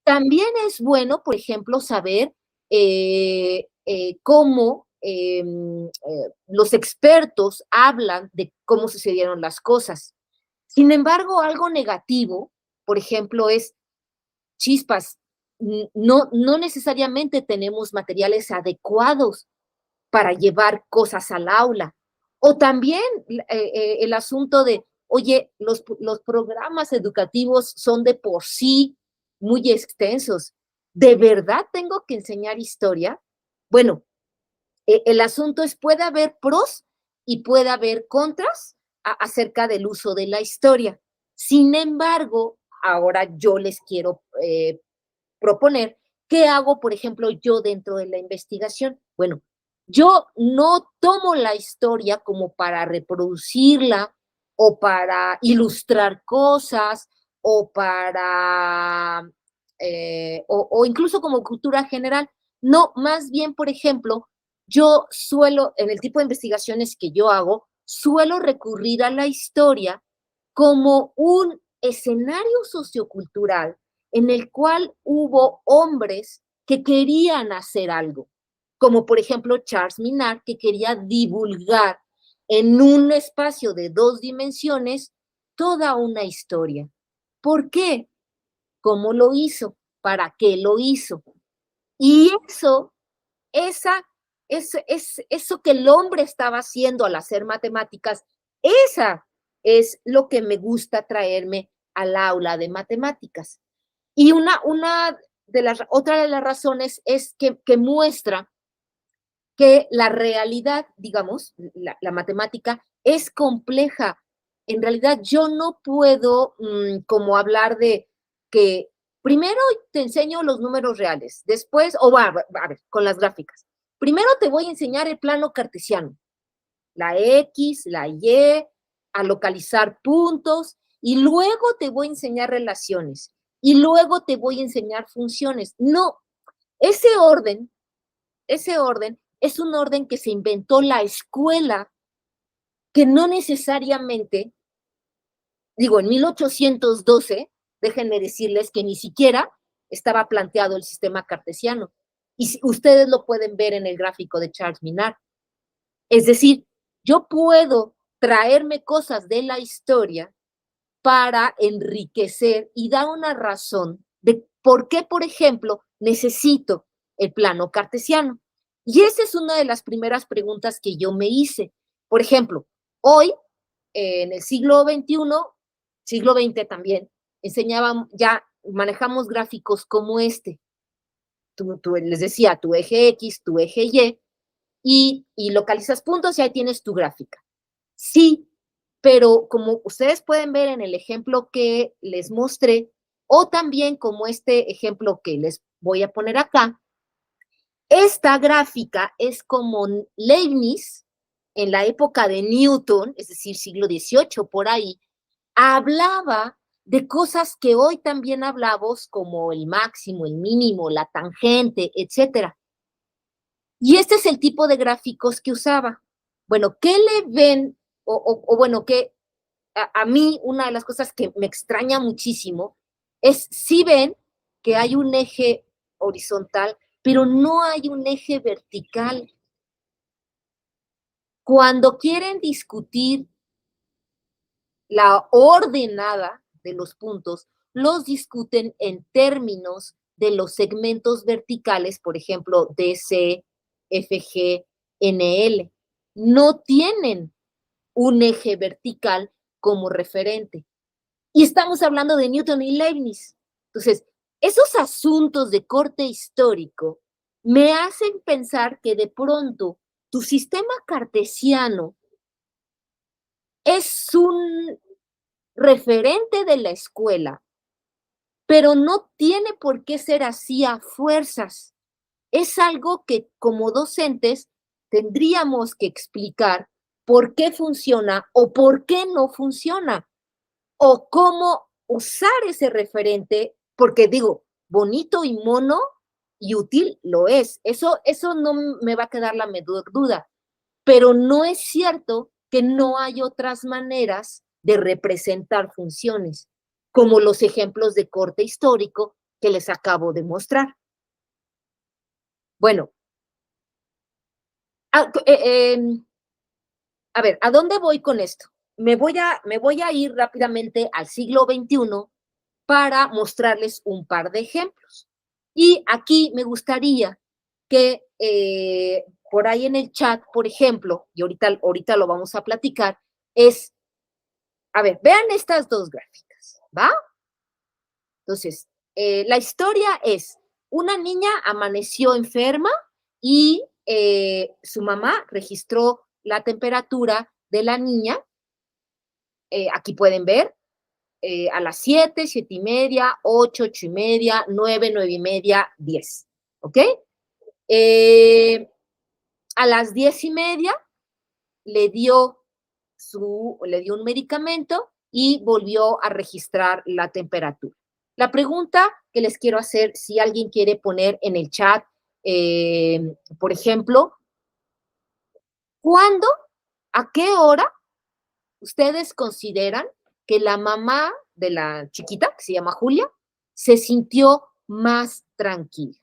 También es bueno, por ejemplo, saber cómo los expertos hablan de cómo sucedieron las cosas. Sin embargo, algo negativo, por ejemplo, es chispas. No necesariamente tenemos materiales adecuados para llevar cosas al aula. O también el asunto de, oye, los programas educativos son de por sí muy extensos. ¿De verdad tengo que enseñar historia? Bueno, el asunto es, puede haber pros y puede haber contras acerca del uso de la historia. Sin embargo, ahora yo les quiero proponer qué hago, por ejemplo, yo dentro de la investigación. Bueno, yo no tomo la historia como para reproducirla o para ilustrar cosas o para, o incluso como cultura general. No, más bien, por ejemplo, yo suelo, en el tipo de investigaciones que yo hago, suelo recurrir a la historia como un escenario sociocultural en el cual hubo hombres que querían hacer algo, como por ejemplo Charles Minard, que quería divulgar en un espacio de 2 dimensiones toda una historia. ¿Por qué? ¿Cómo lo hizo? ¿Para qué lo hizo? Y esa, eso que el hombre estaba haciendo al hacer matemáticas, esa es lo que me gusta traerme al aula de matemáticas. Y otra de las razones es que muestra que la realidad, digamos, la matemática es compleja. En realidad yo no puedo como hablar de que primero te enseño los números reales, después, a ver, con las gráficas. Primero te voy a enseñar el plano cartesiano, la X, la Y, a localizar puntos, y luego te voy a enseñar relaciones, y luego te voy a enseñar funciones. No, ese orden, ese orden es un orden que se inventó la escuela, que no necesariamente, digo, en 1812, déjenme decirles que ni siquiera estaba planteado el sistema cartesiano. Y si, ustedes lo pueden ver en el gráfico de Charles Minard. Es decir, yo puedo traerme cosas de la historia para enriquecer y dar una razón de por qué, por ejemplo, necesito el plano cartesiano. Y esa es una de las primeras preguntas que yo me hice. Por ejemplo, hoy, en el siglo XXI, siglo XX también, enseñábamos, ya manejamos gráficos como este. Les decía, tu eje X, tu eje y localizas puntos y ahí tienes tu gráfica. Sí, pero como ustedes pueden ver en el ejemplo que les mostré, o también como este ejemplo que les voy a poner acá, esta gráfica es como Leibniz en la época de Newton, es decir, siglo XVIII por ahí, hablaba de cosas que hoy también hablamos como el máximo, el mínimo, la tangente, etcétera. Y este es el tipo de gráficos que usaba. Bueno, ¿qué le ven? O bueno, que a mí una de las cosas que me extraña muchísimo es si ven que hay un eje horizontal, pero no hay un eje vertical. Cuando quieren discutir la ordenada de los puntos, los discuten en términos de los segmentos verticales, por ejemplo, DC, FG, NL. No tienen un eje vertical como referente. Y estamos hablando de Newton y Leibniz. Entonces, esos asuntos de corte histórico me hacen pensar que de pronto tu sistema cartesiano es un referente de la escuela, pero no tiene por qué ser así a fuerzas. Es algo que como docentes tendríamos que explicar por qué funciona o por qué no funciona, o cómo usar ese referente, porque digo, bonito y mono y útil lo es. Eso no me va a quedar la menor duda, pero no es cierto que no hay otras maneras de representar funciones, como los ejemplos de corte histórico que les acabo de mostrar. Bueno, a ver, ¿a dónde voy con esto? Me voy a ir rápidamente al siglo XXI para mostrarles un par de ejemplos. Y aquí me gustaría que por ahí en el chat, por ejemplo, y ahorita lo vamos a platicar, es, a ver, vean estas dos gráficas, ¿va? Entonces, la historia es, una niña amaneció enferma y su mamá registró la temperatura de la niña. Aquí pueden ver, a las 7, 7:30, 8, 8:30, 9, 9:30, 10. ¿Ok? A las 10:30 le dio un medicamento y volvió a registrar la temperatura. La pregunta que les quiero hacer, si alguien quiere poner en el chat, por ejemplo, ¿cuándo, a qué hora ustedes consideran que la mamá de la chiquita, que se llama Julia, se sintió más tranquila?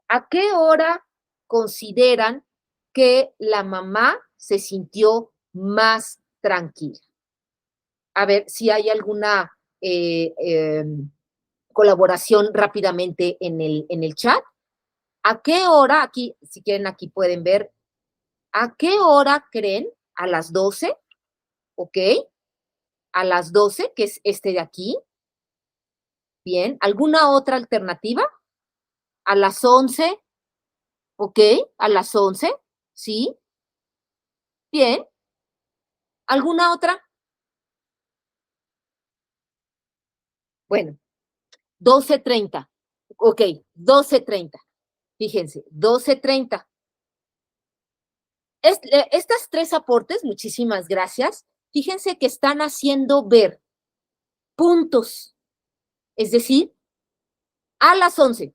¿A qué hora consideran que la mamá se sintió más tranquila? A ver si hay alguna colaboración rápidamente en el chat. ¿A qué hora, aquí, si quieren, aquí pueden ver, a qué hora creen? ¿A las 12? ¿Ok? A las 12, que es este de aquí. Bien. ¿Alguna otra alternativa? ¿A las 11? ¿Ok? ¿A las 11? ¿Sí? Bien. ¿Alguna otra? Bueno, 12:30. Ok, 12:30. Fíjense, 12:30. Estas tres aportes, muchísimas gracias. Fíjense que están haciendo ver puntos, es decir, a las 11,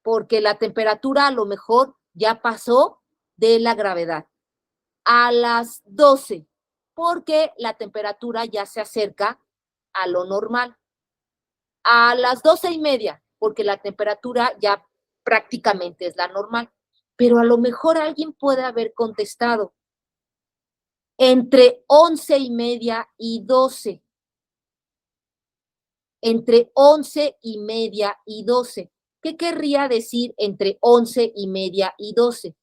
porque la temperatura a lo mejor ya pasó de la gravedad. A las 12, porque la temperatura ya se acerca a lo normal. A las 12:30, porque la temperatura ya prácticamente es la normal. Pero a lo mejor alguien puede haber contestado entre 11:30 y 12. Entre 11:30 y 12. ¿Qué querría decir entre 11:30 y 12?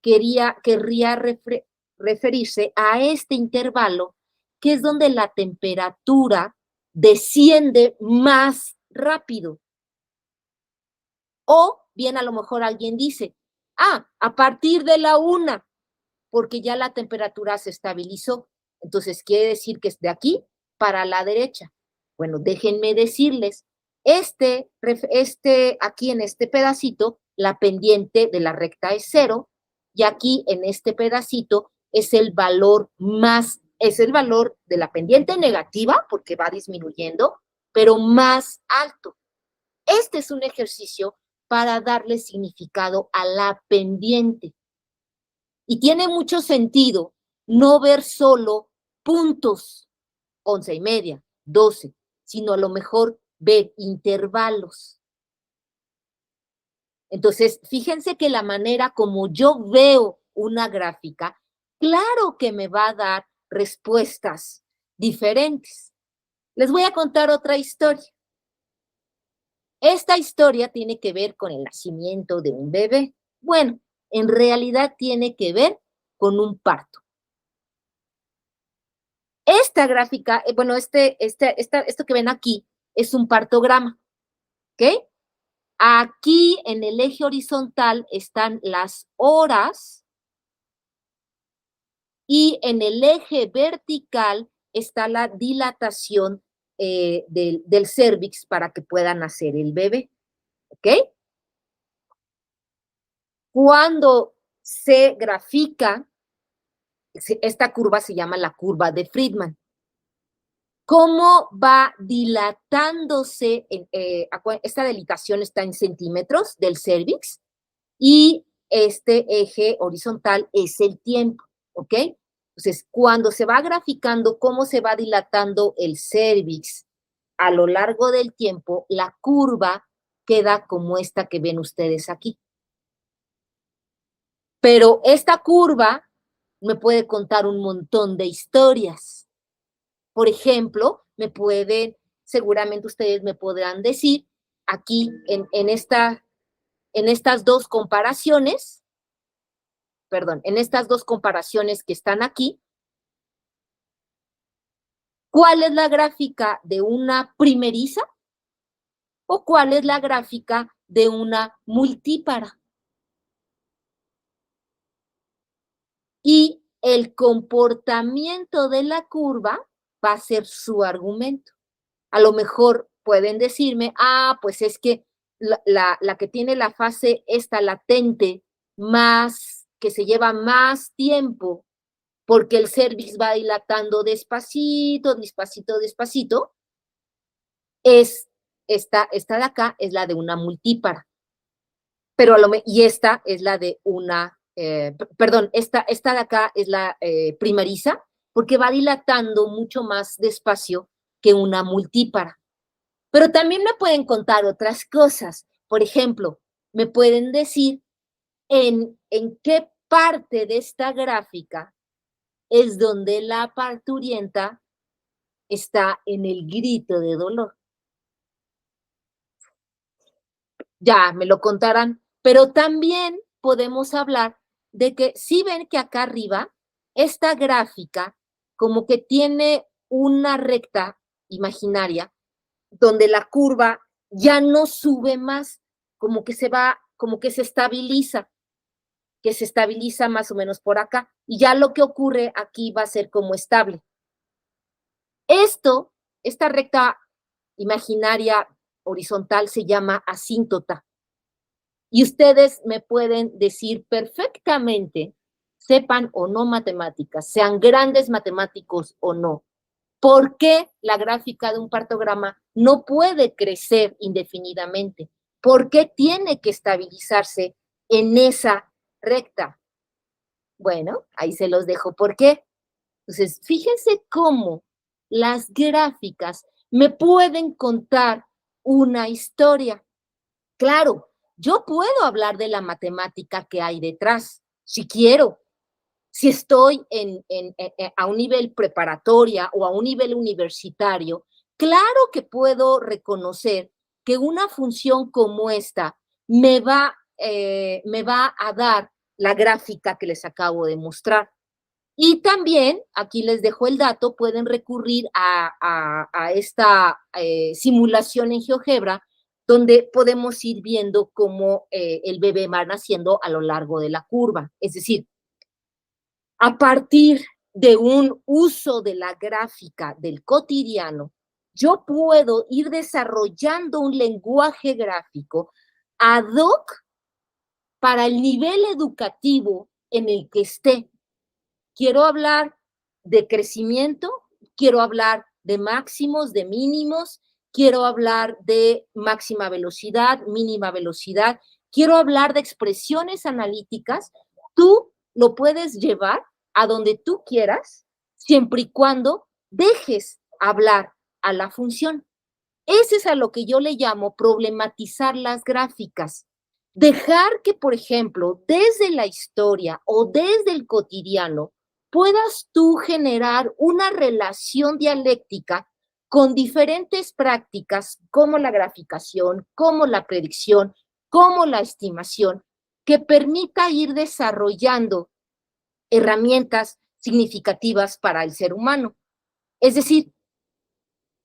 Querría referirse a este intervalo, que es donde la temperatura desciende más rápido. O bien a lo mejor alguien dice, a partir de la 1, porque ya la temperatura se estabilizó. Entonces quiere decir que es de aquí para la derecha. Bueno, déjenme decirles, aquí en este pedacito, la pendiente de la recta es 0, y aquí en este pedacito es el valor de la pendiente negativa, porque va disminuyendo, pero más alto. Este es un ejercicio para darle significado a la pendiente. Y tiene mucho sentido no ver solo puntos, 11:30, 12, sino a lo mejor ver intervalos. Entonces, fíjense que la manera como yo veo una gráfica, claro que me va a dar respuestas diferentes. Les voy a contar otra historia. Esta historia tiene que ver con el nacimiento de un bebé. Bueno, en realidad tiene que ver con un parto. Esta gráfica, bueno, esto que ven aquí es un partograma, ¿ok? Aquí en el eje horizontal están las horas y en el eje vertical está la dilatación del cérvix para que pueda nacer el bebé, ¿ok? Cuando se grafica, esta curva se llama la curva de Friedman. ¿Cómo va dilatándose? Esta dilatación está en centímetros del cérvix y este eje horizontal es el tiempo, ¿ok? Entonces, cuando se va graficando cómo se va dilatando el cérvix a lo largo del tiempo, la curva queda como esta que ven ustedes aquí. Pero esta curva me puede contar un montón de historias. Por ejemplo, seguramente ustedes me podrán decir, aquí en estas dos comparaciones, en estas dos comparaciones que están aquí, ¿cuál es la gráfica de una primeriza o cuál es la gráfica de una multípara? Y el comportamiento de la curva va a ser su argumento. A lo mejor pueden decirme, pues es que la que tiene la fase esta latente que se lleva más tiempo porque el cervix va dilatando despacito, despacito, despacito, es esta de acá, es la de una multípara. Y esta es la de una, esta de acá es la primeriza, porque va dilatando mucho más despacio que una multípara. Pero también me pueden contar otras cosas. Por ejemplo, me pueden decir en qué parte de esta gráfica es donde la parturienta está en el grito de dolor. Ya me lo contarán, pero también podemos hablar de que si ven que acá arriba, esta gráfica como que tiene una recta imaginaria donde la curva ya no sube más, como que se estabiliza, más o menos por acá, y ya lo que ocurre aquí va a ser como estable. Esta recta imaginaria horizontal se llama asíntota. Y ustedes me pueden decir perfectamente, sepan o no matemáticas, sean grandes matemáticos o no, ¿por qué la gráfica de un partograma no puede crecer indefinidamente? ¿Por qué tiene que estabilizarse en esa recta? Bueno, ahí se los dejo. ¿Por qué? Entonces, fíjense cómo las gráficas me pueden contar una historia. Claro, yo puedo hablar de la matemática que hay detrás, si quiero. Si estoy a un nivel preparatoria o a un nivel universitario, claro que puedo reconocer que una función como esta me va a dar la gráfica que les acabo de mostrar. Y también, aquí les dejo el dato, pueden recurrir a esta simulación en GeoGebra, donde podemos ir viendo cómo el bebé va naciendo a lo largo de la curva. Es decir, a partir de un uso de la gráfica del cotidiano, yo puedo ir desarrollando un lenguaje gráfico ad hoc para el nivel educativo en el que esté. Quiero hablar de crecimiento, quiero hablar de máximos, de mínimos, quiero hablar de máxima velocidad, mínima velocidad, quiero hablar de expresiones analíticas. Tú lo puedes llevar a donde tú quieras, siempre y cuando dejes hablar a la función. Ese es a lo que yo le llamo problematizar las gráficas. Dejar que, por ejemplo, desde la historia o desde el cotidiano, puedas tú generar una relación dialéctica con diferentes prácticas como la graficación, como la predicción, como la estimación, que permita ir desarrollando herramientas significativas para el ser humano. Es decir,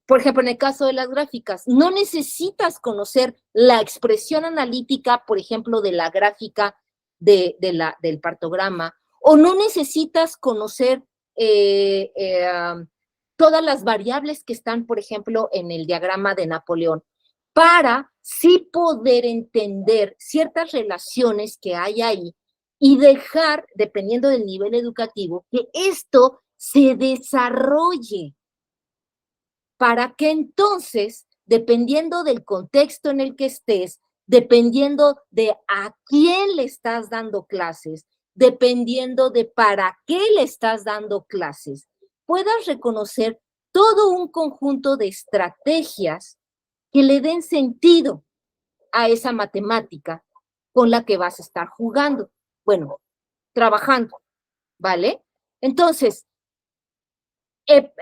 por ejemplo, en el caso de las gráficas, no necesitas conocer la expresión analítica, por ejemplo, de la gráfica del partograma, o no necesitas conocer todas las variables que están, por ejemplo, en el diagrama de Napoleón, para sí poder entender ciertas relaciones que hay ahí y dejar, dependiendo del nivel educativo, que esto se desarrolle para que entonces, dependiendo del contexto en el que estés, dependiendo de a quién le estás dando clases, dependiendo de para qué le estás dando clases, puedas reconocer todo un conjunto de estrategias que le den sentido. a esa matemática con la que vas a estar jugando. Bueno, trabajando, ¿vale? Entonces,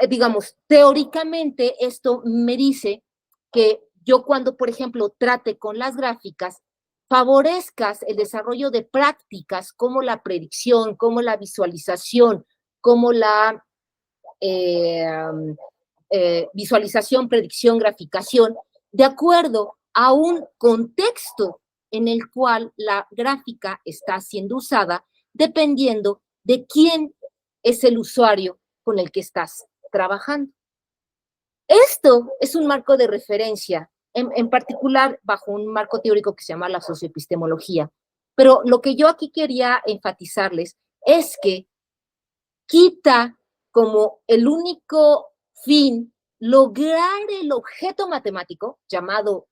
digamos, teóricamente esto me dice que yo cuando, por ejemplo, trate con las gráficas, favorezcas el desarrollo de prácticas como la predicción, como la visualización, como la visualización, predicción, graficación, de acuerdo a un contexto en el cual la gráfica está siendo usada, dependiendo de quién es el usuario con el que estás trabajando. Esto es un marco de referencia, en particular bajo un marco teórico que se llama la socioepistemología. Pero lo que yo aquí quería enfatizarles es que quita como el único fin lograr el objeto matemático llamado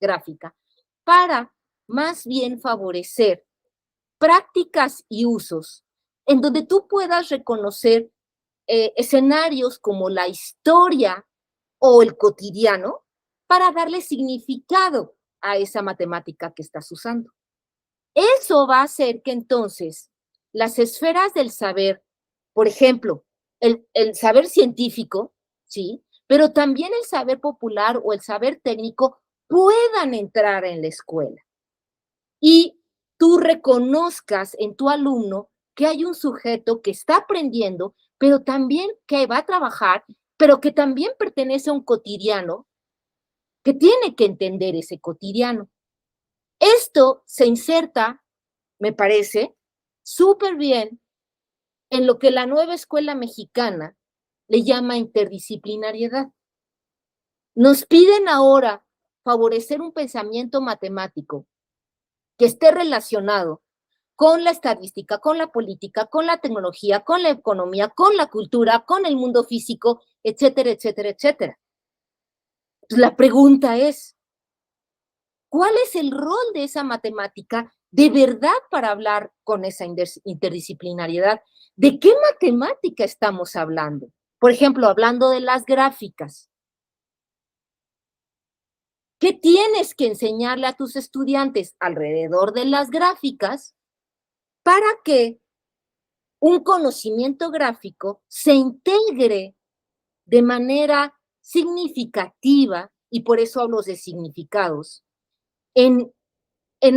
gráfica para más bien favorecer prácticas y usos en donde tú puedas reconocer escenarios como la historia o el cotidiano para darle significado a esa matemática que estás usando. Eso va a hacer que entonces las esferas del saber, por ejemplo, el saber científico, ¿sí? Pero también el saber popular o el saber técnico puedan entrar en la escuela. Y tú reconozcas en tu alumno que hay un sujeto que está aprendiendo, pero también que va a trabajar, pero que también pertenece a un cotidiano, que tiene que entender ese cotidiano. Esto se inserta, me parece, súper bien en lo que la nueva escuela mexicana le llama interdisciplinariedad. Nos piden ahora favorecer un pensamiento matemático que esté relacionado con la estadística, con la política, con la tecnología, con la economía, con la cultura, con el mundo físico, etcétera, etcétera, etcétera. Pues la pregunta es, ¿cuál es el rol de esa matemática de verdad para hablar con esa interdisciplinariedad? ¿De qué matemática estamos hablando? Por ejemplo, hablando de las gráficas. ¿Qué tienes que enseñarle a tus estudiantes alrededor de las gráficas para que un conocimiento gráfico se integre de manera significativa, y por eso hablo de significados, en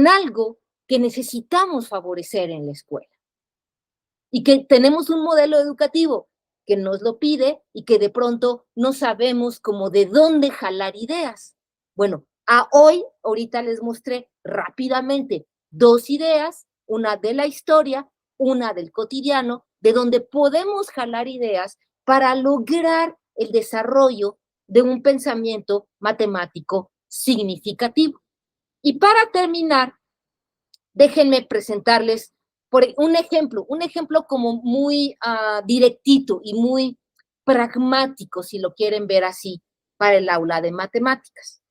algo que necesitamos favorecer en la escuela? Y que tenemos un modelo educativo que nos lo pide y que de pronto no sabemos cómo de dónde jalar ideas. Bueno, ahorita les mostré rápidamente dos ideas, una de la historia, una del cotidiano, de donde podemos jalar ideas para lograr el desarrollo de un pensamiento matemático significativo. Y para terminar, déjenme presentarles por un ejemplo como muy directito y muy pragmático, si lo quieren ver así, para el aula de matemáticas.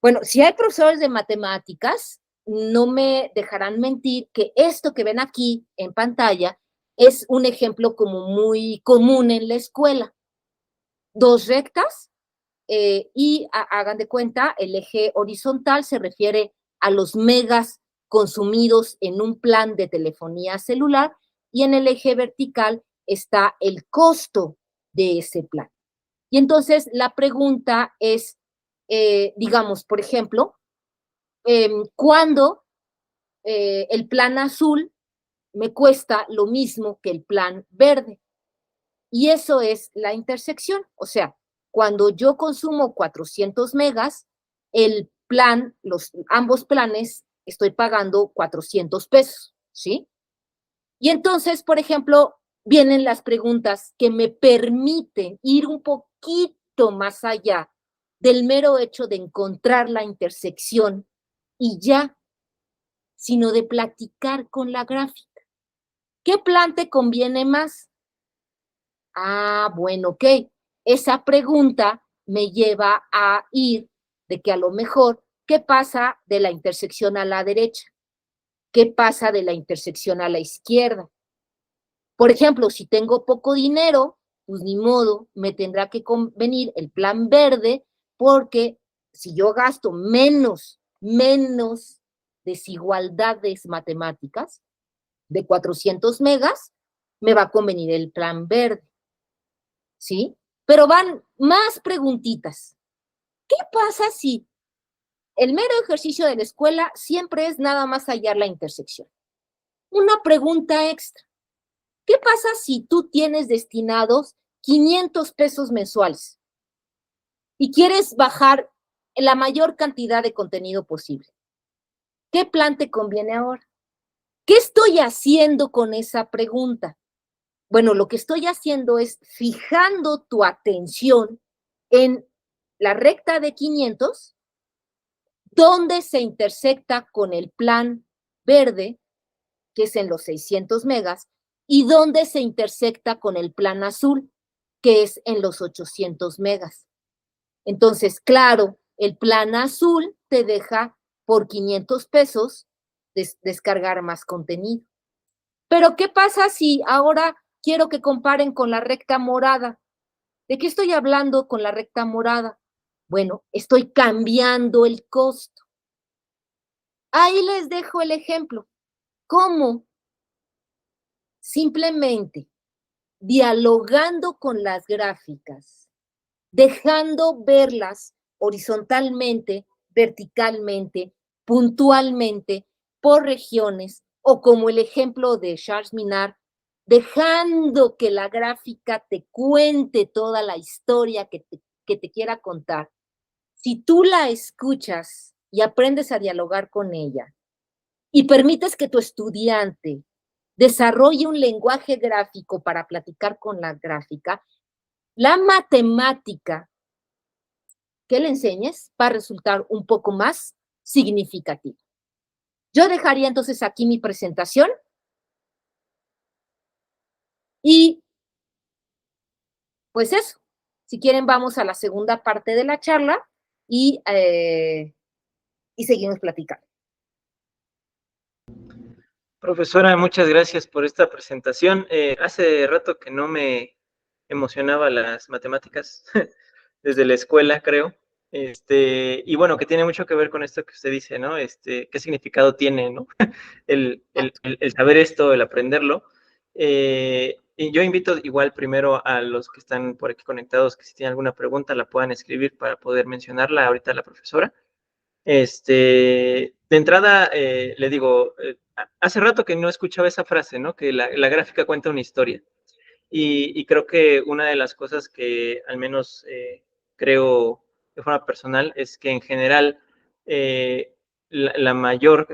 Bueno, si hay profesores de matemáticas, no me dejarán mentir que esto que ven aquí en pantalla es un ejemplo como muy común en la escuela. Dos rectas y hagan de cuenta, el eje horizontal se refiere a los megas consumidos en un plan de telefonía celular y en el eje vertical está el costo de ese plan. Y entonces la pregunta es, digamos, por ejemplo, ¿cuándo el plan azul me cuesta lo mismo que el plan verde? Y eso es la intersección, o sea, cuando yo consumo 400 megas, el plan, ambos planes, estoy pagando 400 pesos, ¿sí? Y entonces, por ejemplo, vienen las preguntas que me permiten ir un poquito más allá del mero hecho de encontrar la intersección y ya, sino de platicar con la gráfica. ¿Qué plan te conviene más? Bueno, ok. Esa pregunta me lleva a ir de que a lo mejor, ¿qué pasa de la intersección a la derecha? ¿Qué pasa de la intersección a la izquierda? Por ejemplo, si tengo poco dinero, pues ni modo, me tendrá que convenir el plan verde, porque si yo gasto menos menos desigualdades matemáticas de 400 megas, me va a convenir el plan verde, ¿sí? Pero van más preguntitas. ¿Qué pasa si el mero ejercicio de la escuela siempre es nada más hallar la intersección? Una pregunta extra. ¿Qué pasa si tú tienes destinados 500 pesos mensuales y quieres bajar la mayor cantidad de contenido posible? ¿Qué plan te conviene ahora? ¿Qué estoy haciendo con esa pregunta? Bueno, lo que estoy haciendo es fijando tu atención en la recta de 500, donde se intersecta con el plan verde, que es en los 600 megas, y donde se intersecta con el plan azul, que es en los 800 megas. Entonces, claro, el plan azul te deja por 500 pesos descargar más contenido. Pero, ¿qué pasa si ahora quiero que comparen con la recta morada? ¿De qué estoy hablando con la recta morada? Bueno, estoy cambiando el costo. Ahí les dejo el ejemplo. ¿Cómo? Simplemente dialogando con las gráficas, dejando verlas horizontalmente, verticalmente, puntualmente, por regiones, o como el ejemplo de Charles Minard, dejando que la gráfica te cuente toda la historia que te quiera contar. Si tú la escuchas y aprendes a dialogar con ella y permites que tu estudiante desarrolle un lenguaje gráfico para platicar con la gráfica, la matemática que le enseñes va a resultar un poco más significativa. Yo dejaría entonces aquí mi presentación y pues eso, si quieren vamos a la segunda parte de la charla y seguimos platicando. Profesora, muchas gracias por esta presentación. Hace rato que no me emocionaba las matemáticas, desde la escuela, creo. Y bueno, que tiene mucho que ver con esto que usted dice, ¿no? ¿Qué significado tiene, ¿no? El saber esto, el aprenderlo. Y yo invito igual primero a los que están por aquí conectados, que si tienen alguna pregunta la puedan escribir para poder mencionarla ahorita a la profesora. De entrada, le digo, hace rato que no escuchaba esa frase, ¿no? Que la gráfica cuenta una historia. Y creo que una de las cosas que al menos creo de forma personal es que en general la mayor,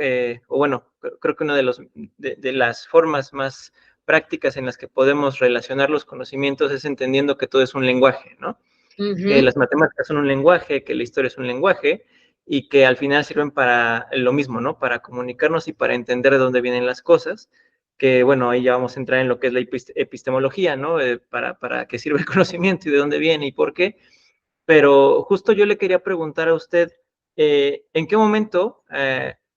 o bueno, creo que una de las formas más prácticas en las que podemos relacionar los conocimientos es entendiendo que todo es un lenguaje, ¿no? Que las matemáticas son un lenguaje, que la historia es un lenguaje y que al final sirven para lo mismo, ¿no? Para comunicarnos y para entender de dónde vienen las cosas, que bueno, ahí ya vamos a entrar en lo que es la epistemología, ¿no? Para qué sirve el conocimiento y de dónde viene y por qué. Pero justo yo le quería preguntar a usted, ¿en qué momento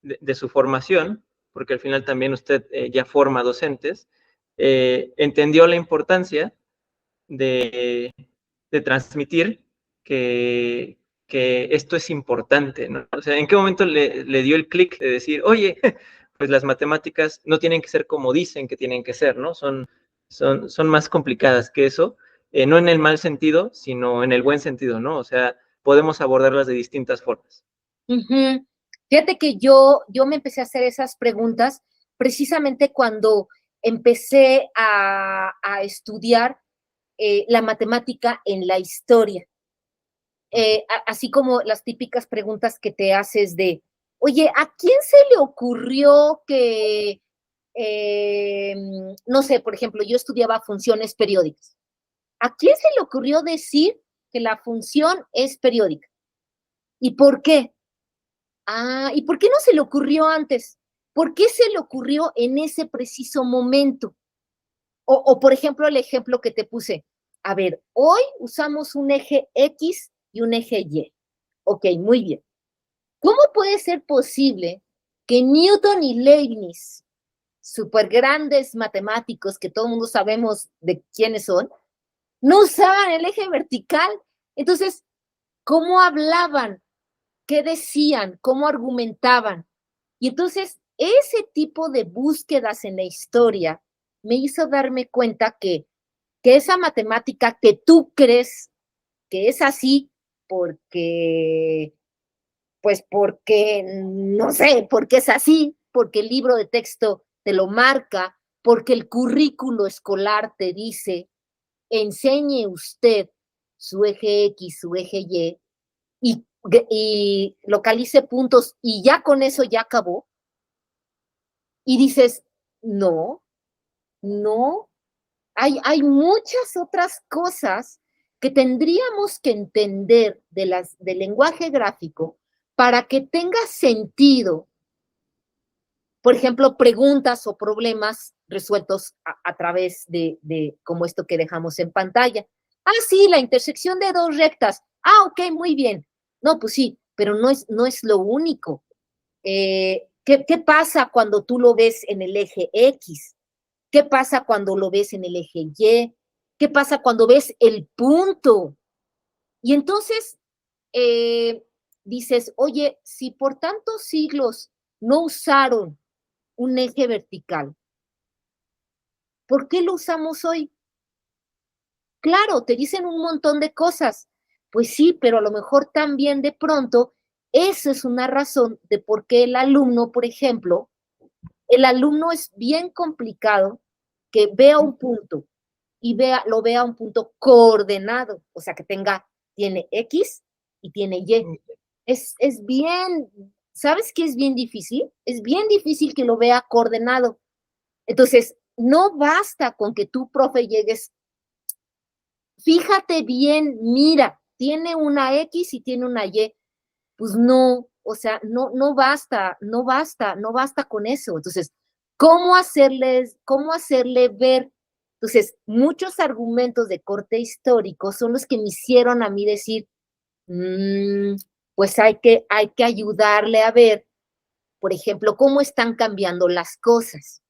de su formación, porque al final también usted ya forma docentes, entendió la importancia de, de transmitir que, que, esto es importante, ¿no? O sea, ¿en qué momento le dio el clic de decir, oye, pues las matemáticas no tienen que ser como dicen que tienen que ser, ¿no? Son más complicadas que eso, no en el mal sentido, sino en el buen sentido, ¿no? O sea, podemos abordarlas de distintas formas. Fíjate que yo me empecé a hacer esas preguntas precisamente cuando empecé a estudiar la matemática en la historia. Así como las típicas preguntas que te haces de, oye, ¿a quién se le ocurrió que, no sé, por ejemplo, yo estudiaba funciones periódicas? ¿A quién se le ocurrió decir que la función es periódica? ¿Y por qué? ¿Y por qué no se le ocurrió antes? ¿Por qué se le ocurrió en ese preciso momento? O, por ejemplo, el ejemplo que te puse. A ver, hoy usamos un eje X y un eje Y. Ok, muy bien. ¿Cómo puede ser posible que Newton y Leibniz, súper grandes matemáticos que todo el mundo sabemos de quiénes son, no usaban el eje vertical? Entonces, ¿cómo hablaban? qué decían, cómo argumentaban. Y entonces, ese tipo de búsquedas en la historia me hizo darme cuenta que esa matemática que tú crees que es así, porque, pues porque, no sé, porque es así, porque el libro de texto te lo marca, porque el currículo escolar te dice, enseñe usted su eje X, su eje y localice puntos y ya con eso ya acabó. Y dices, no, no, hay muchas otras cosas que tendríamos que entender del lenguaje gráfico para que tenga sentido. Por ejemplo, preguntas o problemas resueltos a través de como esto que dejamos en pantalla. Ah, sí, la intersección de dos rectas. Ah, ok, muy bien. No, pues sí, pero no es lo único. ¿Qué pasa cuando tú lo ves en el eje X? ¿Qué pasa cuando lo ves en el eje Y? ¿Qué pasa cuando ves el punto? Y entonces dices, oye, si por tantos siglos no usaron un eje vertical, ¿por qué lo usamos hoy? Claro, te dicen un montón de cosas. Pues sí, pero a lo mejor también de pronto, esa es una razón de por qué el alumno, por ejemplo, el alumno es bien complicado que vea un punto y lo vea un punto coordenado, o sea, tiene X y tiene Y. Es bien, ¿sabes qué es bien difícil? Es bien difícil que lo vea coordenado. Entonces, no basta con que tú, profe, llegues, fíjate bien, mira, tiene una X y tiene una Y. Pues no, o sea, no basta, no basta con eso. Entonces, cómo hacerle ver? Entonces, muchos argumentos de corte histórico son los que me hicieron a mí decir, pues hay que ayudarle a ver, por ejemplo, cómo están cambiando las cosas.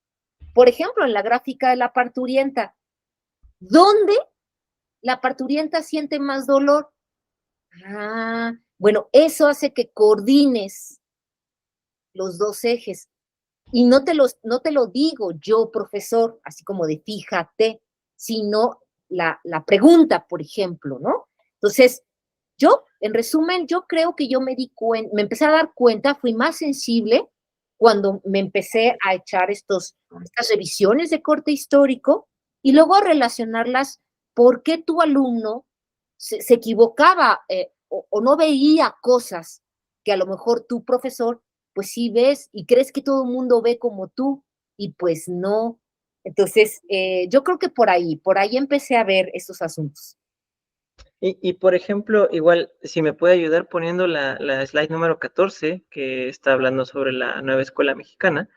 Por ejemplo, en la gráfica de la parturienta, ¿dónde la parturienta siente más dolor? Ah, bueno, eso hace que coordines los dos ejes. Y no te lo digo yo, profesor, así como de fíjate, sino la pregunta, por ejemplo, ¿no? Entonces, yo, en resumen, yo creo que yo me empecé a dar cuenta, fui más sensible cuando me empecé a echar estas revisiones de corte histórico y luego a relacionarlas por qué tu alumno se equivocaba o no veía cosas que a lo mejor tu profesor, pues sí ves y crees que todo el mundo ve como tú y pues no. Entonces, yo creo que por ahí empecé a ver esos asuntos. Por ejemplo, igual, si me puede ayudar poniendo la slide número 14, que está hablando sobre la nueva escuela mexicana,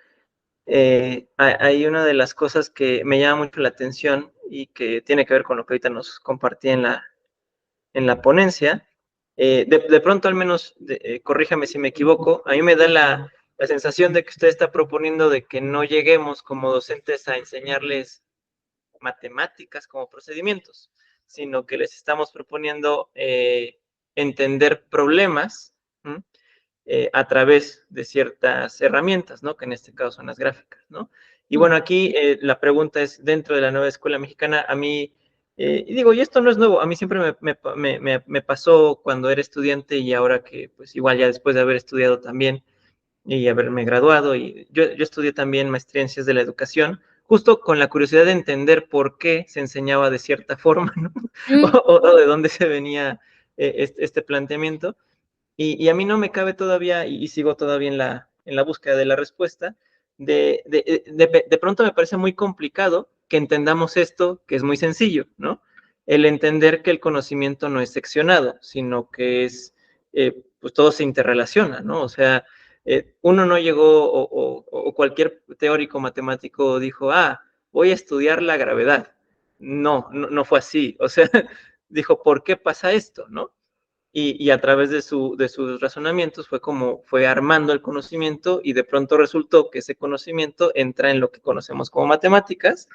hay una de las cosas que me llama mucho la atención y que tiene que ver con lo que ahorita nos compartí en la ponencia. De pronto, al menos, corríjame si me equivoco, a mí me da la sensación de que usted está proponiendo de que no lleguemos como docentes a enseñarles matemáticas como procedimientos, sino que les estamos proponiendo entender problemas a través de ciertas herramientas, ¿no? Que en este caso son las gráficas, ¿no? Y bueno, aquí la pregunta es, dentro de la nueva escuela mexicana, a mí, y digo, y esto no es nuevo, a mí siempre me pasó cuando era estudiante y ahora que, pues igual ya después de haber estudiado también, y haberme graduado. Y yo estudié también maestría en ciencias de la educación, justo con la curiosidad de entender por qué se enseñaba de cierta forma, ¿no? O de dónde se venía este planteamiento. A mí no me cabe todavía, y sigo todavía en la búsqueda de la respuesta, de pronto me parece muy complicado que entendamos esto, que es muy sencillo, ¿no? El entender que el conocimiento no es seccionado, sino que es, pues todo se interrelaciona, ¿no? O sea, uno no llegó, o cualquier teórico matemático dijo, voy a estudiar la gravedad. No fue así. O sea, dijo, ¿por qué pasa esto, no? Y a través de sus razonamientos fue como fue armando el conocimiento y de pronto resultó que ese conocimiento entra en lo que conocemos como matemáticas,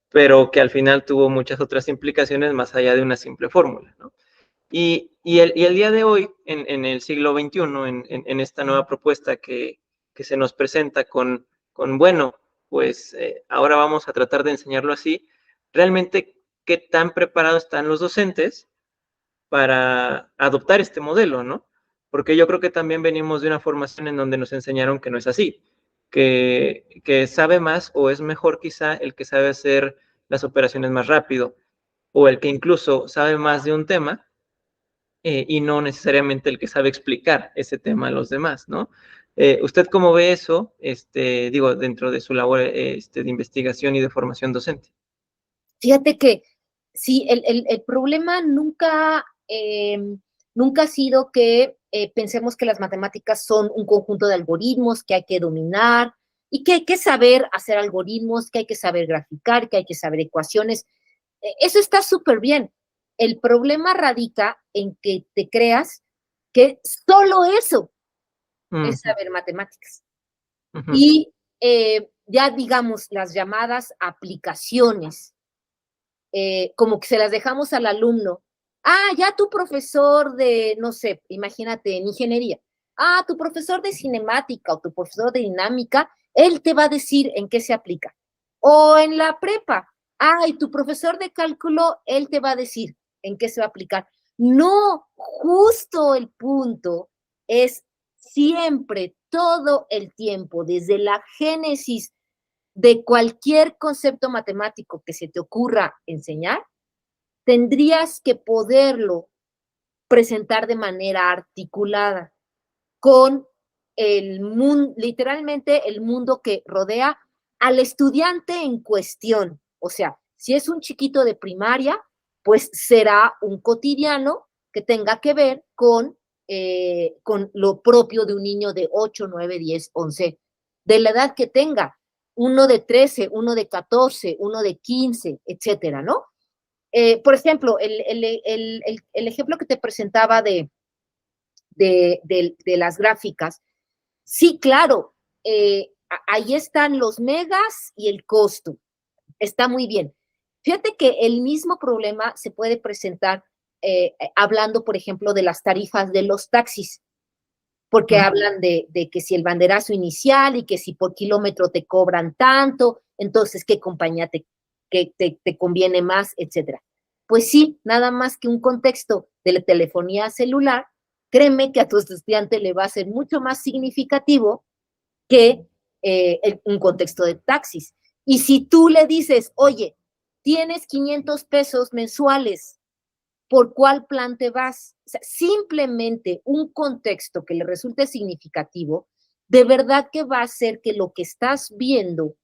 pero que al final tuvo muchas otras implicaciones más allá de una simple fórmula, ¿no? Y el día de hoy, en el siglo XXI, en esta nueva propuesta que se nos presenta bueno, pues ahora vamos a tratar de enseñarlo así, realmente, ¿qué tan preparados están los docentes para adoptar este modelo, ¿no? Porque yo creo que también venimos de una formación en donde nos enseñaron que no es así, que sabe más o es mejor quizá el que sabe hacer las operaciones más rápido, o el que incluso sabe más de un tema, y no necesariamente el que sabe explicar ese tema a los demás, ¿no? ¿Usted cómo ve eso, digo, dentro de su labor de investigación y de formación docente? Fíjate que sí, el problema nunca ha sido que pensemos que las matemáticas son un conjunto de algoritmos que hay que dominar y que hay que saber hacer algoritmos, que hay que saber graficar, que hay que saber ecuaciones. Eso está súper bien. El problema radica en que te creas que solo eso es saber matemáticas. Ujú. Y ya digamos, las llamadas aplicaciones, como que se las dejamos al alumno. Ah, ya tu profesor de, no sé, imagínate, en ingeniería. Ah, tu profesor de cinemática o tu profesor de dinámica, él te va a decir en qué se aplica. O en la prepa. Ah, y tu profesor de cálculo, él te va a decir en qué se va a aplicar. No, justo el punto es siempre, todo el tiempo, desde la génesis de cualquier concepto matemático que se te ocurra enseñar, tendrías que poderlo presentar de manera articulada con el mundo, literalmente el mundo que rodea al estudiante en cuestión. O sea, si es un chiquito de primaria, pues será un cotidiano que tenga que ver con lo propio de un niño de 8, 9, 10, 11, de la edad que tenga, uno de 13, uno de 14, uno de 15, etcétera, ¿no? Por ejemplo, el ejemplo que te presentaba de las gráficas, sí, claro, ahí están los megas y el costo. Está muy bien. Fíjate que el mismo problema se puede presentar hablando, por ejemplo, de las tarifas de los taxis, porque hablan de que si el banderazo inicial y que si por kilómetro te cobran tanto, entonces qué compañía te conviene más, etcétera. Pues sí, nada más que un contexto de la telefonía celular, créeme que a tu estudiante le va a ser mucho más significativo que un contexto de taxis. Y si tú le dices, oye, tienes 500 pesos mensuales, ¿por cuál plan te vas? O sea, simplemente un contexto que le resulte significativo, de verdad que va a hacer que lo que estás viendo,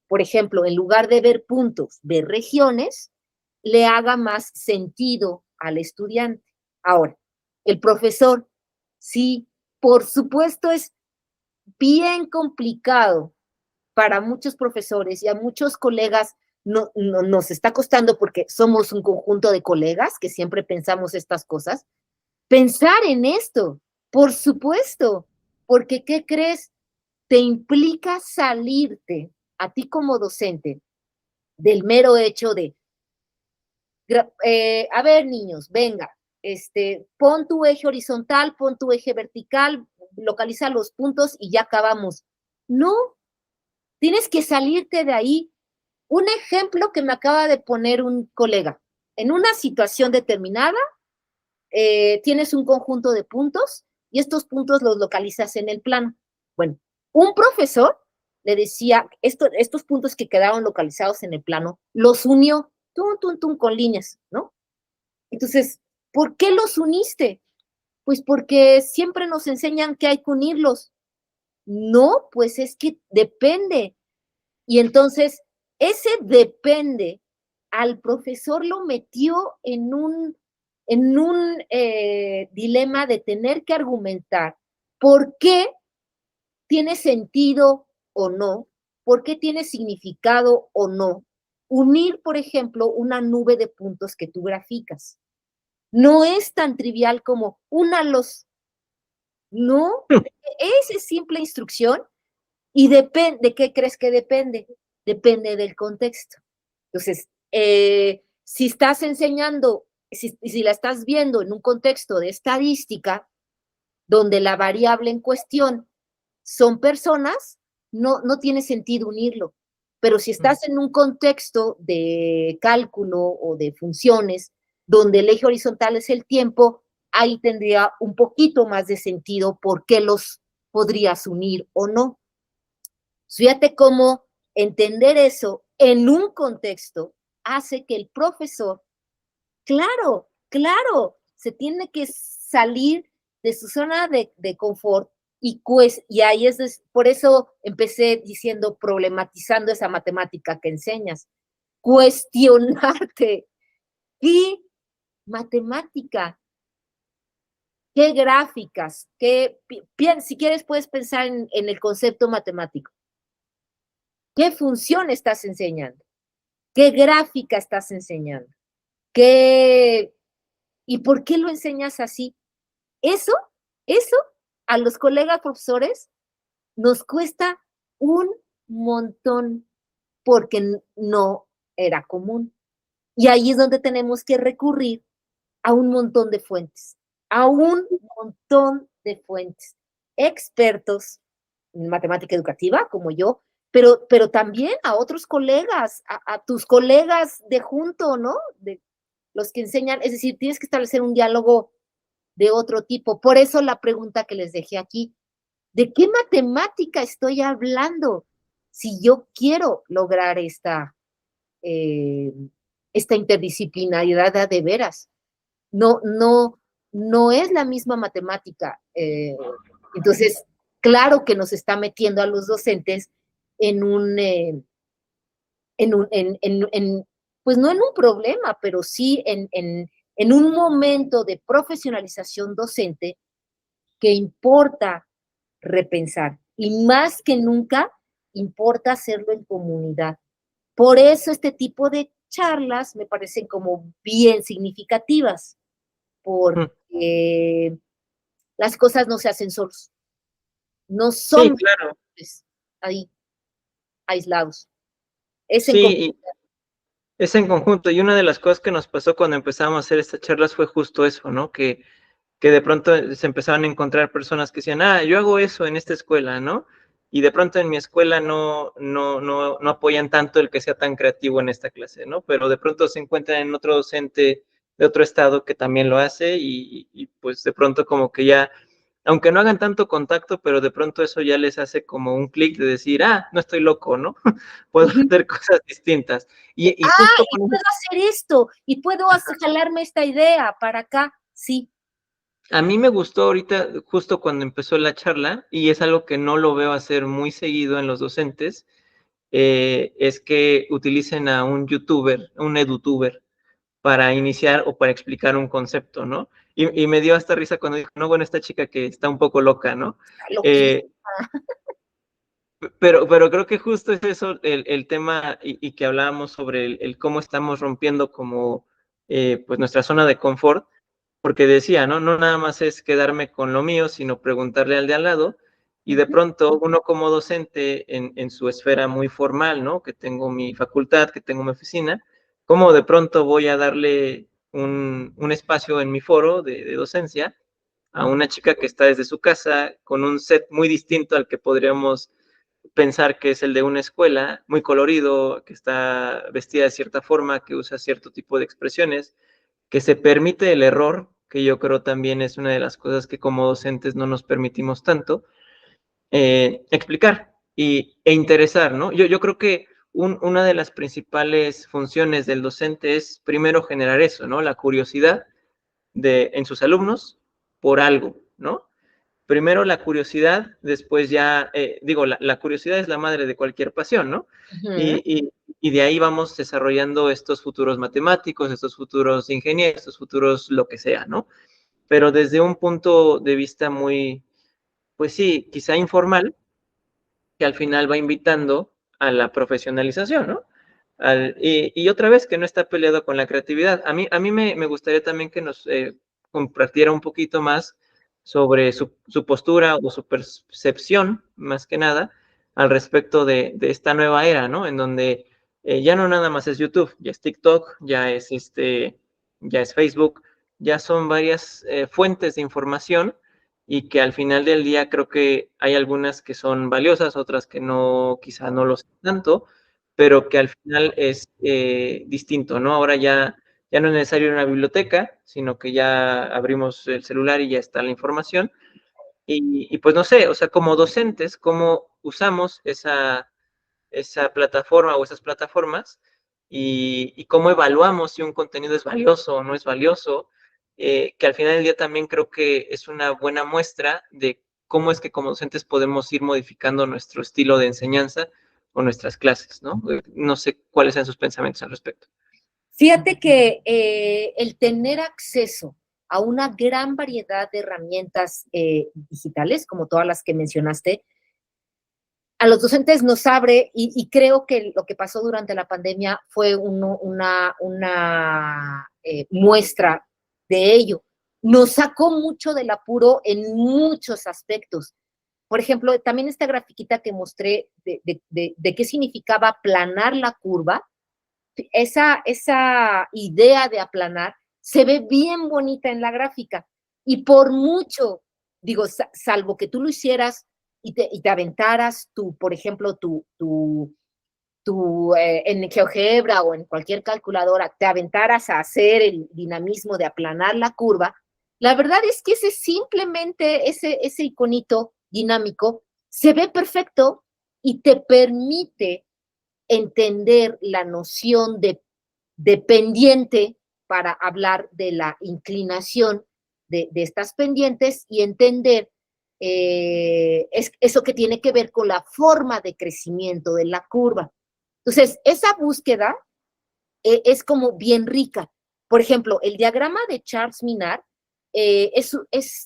por ejemplo, en lugar de ver puntos, ver regiones, le haga más sentido al estudiante. Ahora, el profesor, sí, por supuesto es bien complicado para muchos profesores y a muchos colegas nos está costando porque somos un conjunto de colegas que siempre pensamos estas cosas. Pensar en esto, por supuesto, porque ¿qué crees? Te implica salirte a ti como docente del mero hecho de, a ver niños, venga, pon tu eje horizontal, pon tu eje vertical, localiza los puntos y ya acabamos. No, tienes que salirte de ahí. Un ejemplo que me acaba de poner un colega. En una situación determinada, tienes un conjunto de puntos y estos puntos los localizas en el plano. Bueno, un profesor le decía, estos puntos que quedaron localizados en el plano, los unió, con líneas, ¿no? Entonces, ¿por qué los uniste? Pues porque siempre nos enseñan que hay que unirlos. No, pues es que depende. Y entonces, ese depende, al profesor lo metió en un dilema de tener que argumentar por qué tiene sentido o no, por qué tiene significado o no, unir, por ejemplo, una nube de puntos que tú graficas. No es tan trivial como únalos, no, es simple instrucción. ¿Y de qué crees que depende? Depende del contexto. Entonces, si estás enseñando si la estás viendo en un contexto de estadística, donde la variable en cuestión son personas, no tiene sentido unirlo. Pero si estás en un contexto de cálculo o de funciones, donde el eje horizontal es el tiempo, ahí tendría un poquito más de sentido por qué los podrías unir o no. Fíjate cómo entender eso en un contexto hace que el profesor, claro, se tiene que salir de su zona de confort y ahí por eso empecé diciendo, problematizando esa matemática que enseñas. Cuestionarte, ¿qué matemática? ¿Qué gráficas? Si quieres puedes pensar en el concepto matemático. ¿Qué función estás enseñando? ¿Qué gráfica estás enseñando? ¿Y por qué lo enseñas así? Eso, a los colegas profesores nos cuesta un montón porque no era común. Y ahí es donde tenemos que recurrir a un montón de fuentes, expertos en matemática educativa como yo, pero también a otros colegas, a tus colegas de junto, ¿no? De los que enseñan, es decir, tienes que establecer un diálogo de otro tipo. Por eso la pregunta que les dejé aquí, ¿de qué matemática estoy hablando si yo quiero lograr eh, esta interdisciplinaridad de veras? No es la misma matemática. Entonces, claro que nos está metiendo a los docentes en pues no en un problema, pero sí en un momento de profesionalización docente que importa repensar. Y más que nunca, importa hacerlo en comunidad. Por eso este tipo de charlas me parecen como bien significativas, porque las cosas no se hacen solos, no Sí, son claro. ahí aislados. Es en Sí, es en conjunto. Y una de las cosas que nos pasó cuando empezamos a hacer estas charlas fue justo eso, ¿no? Que de pronto se empezaban a encontrar personas que decían, yo hago eso en esta escuela, ¿no? Y de pronto en mi escuela no apoyan tanto el que sea tan creativo en esta clase, ¿no? Pero de pronto se encuentran en otro docente de otro estado que también lo hace y pues de pronto como que ya, aunque no hagan tanto contacto, pero de pronto eso ya les hace como un clic de decir, no estoy loco, ¿no? Puedo hacer cosas distintas. Y justo y con puedo hacer esto, y puedo jalarme esta idea para acá, sí. A mí me gustó ahorita, justo cuando empezó la charla, y es algo que no lo veo hacer muy seguido en los docentes, es que utilicen a un youtuber, un edutuber, para iniciar o para explicar un concepto, ¿no? Y me dio hasta risa cuando dijo, no, bueno, esta chica que está un poco loca, ¿no? Loquísima. Pero creo que justo es eso el tema y que hablábamos sobre el cómo estamos rompiendo como pues nuestra zona de confort, porque decía, ¿no? No nada más es quedarme con lo mío, sino preguntarle al de al lado, y de pronto uno como docente en su esfera muy formal, ¿no? Que tengo mi facultad, que tengo mi oficina, ¿cómo de pronto voy a darle un espacio en mi foro de docencia a una chica que está desde su casa con un set muy distinto al que podríamos pensar que es el de una escuela, muy colorido, que está vestida de cierta forma, que usa cierto tipo de expresiones, que se permite el error, que yo creo también es una de las cosas que como docentes no nos permitimos tanto, explicar e interesar, ¿no? Yo creo que una de las principales funciones del docente es primero generar eso, ¿no? La curiosidad en sus alumnos por algo, ¿no? Primero la curiosidad, después ya, la curiosidad es la madre de cualquier pasión, ¿no? Ujú. Y de ahí vamos desarrollando estos futuros matemáticos, estos futuros ingenieros, estos futuros lo que sea, ¿no? Pero desde un punto de vista muy, pues sí, quizá informal, que al final va invitando a la profesionalización, ¿no? Y otra vez que no está peleado con la creatividad. A mí me gustaría también que nos compartiera un poquito más sobre su postura o su percepción, más que nada, al respecto de esta nueva era, ¿no? En donde ya no nada más es YouTube, ya es TikTok, ya es ya es Facebook, ya son varias fuentes de información y que al final del día creo que hay algunas que son valiosas, otras que no, quizá no lo son tanto, pero que al final es distinto, ¿no? Ahora ya no es necesario ir a una biblioteca, sino que ya abrimos el celular y ya está la información. Y pues no sé, o sea, como docentes, ¿cómo usamos esa plataforma o esas plataformas y cómo evaluamos si un contenido es valioso o no es valioso, que al final del día también creo que es una buena muestra de cómo es que como docentes podemos ir modificando nuestro estilo de enseñanza o nuestras clases, ¿no? No sé cuáles sean sus pensamientos al respecto. Fíjate que el tener acceso a una gran variedad de herramientas digitales, como todas las que mencionaste, a los docentes nos abre, y creo que lo que pasó durante la pandemia fue una muestra de ello. Nos sacó mucho del apuro en muchos aspectos. Por ejemplo, también esta grafiquita que mostré de qué significaba aplanar la curva, esa idea de aplanar se ve bien bonita en la gráfica. Y por mucho, digo, salvo que tú lo hicieras y te aventaras tú, por ejemplo, en GeoGebra o en cualquier calculadora, te aventaras a hacer el dinamismo de aplanar la curva, la verdad es que ese iconito dinámico se ve perfecto y te permite entender la noción de pendiente para hablar de la inclinación de estas pendientes y entender eso que tiene que ver con la forma de crecimiento de la curva. Entonces, esa búsqueda es como bien rica. Por ejemplo, el diagrama de Charles-Minard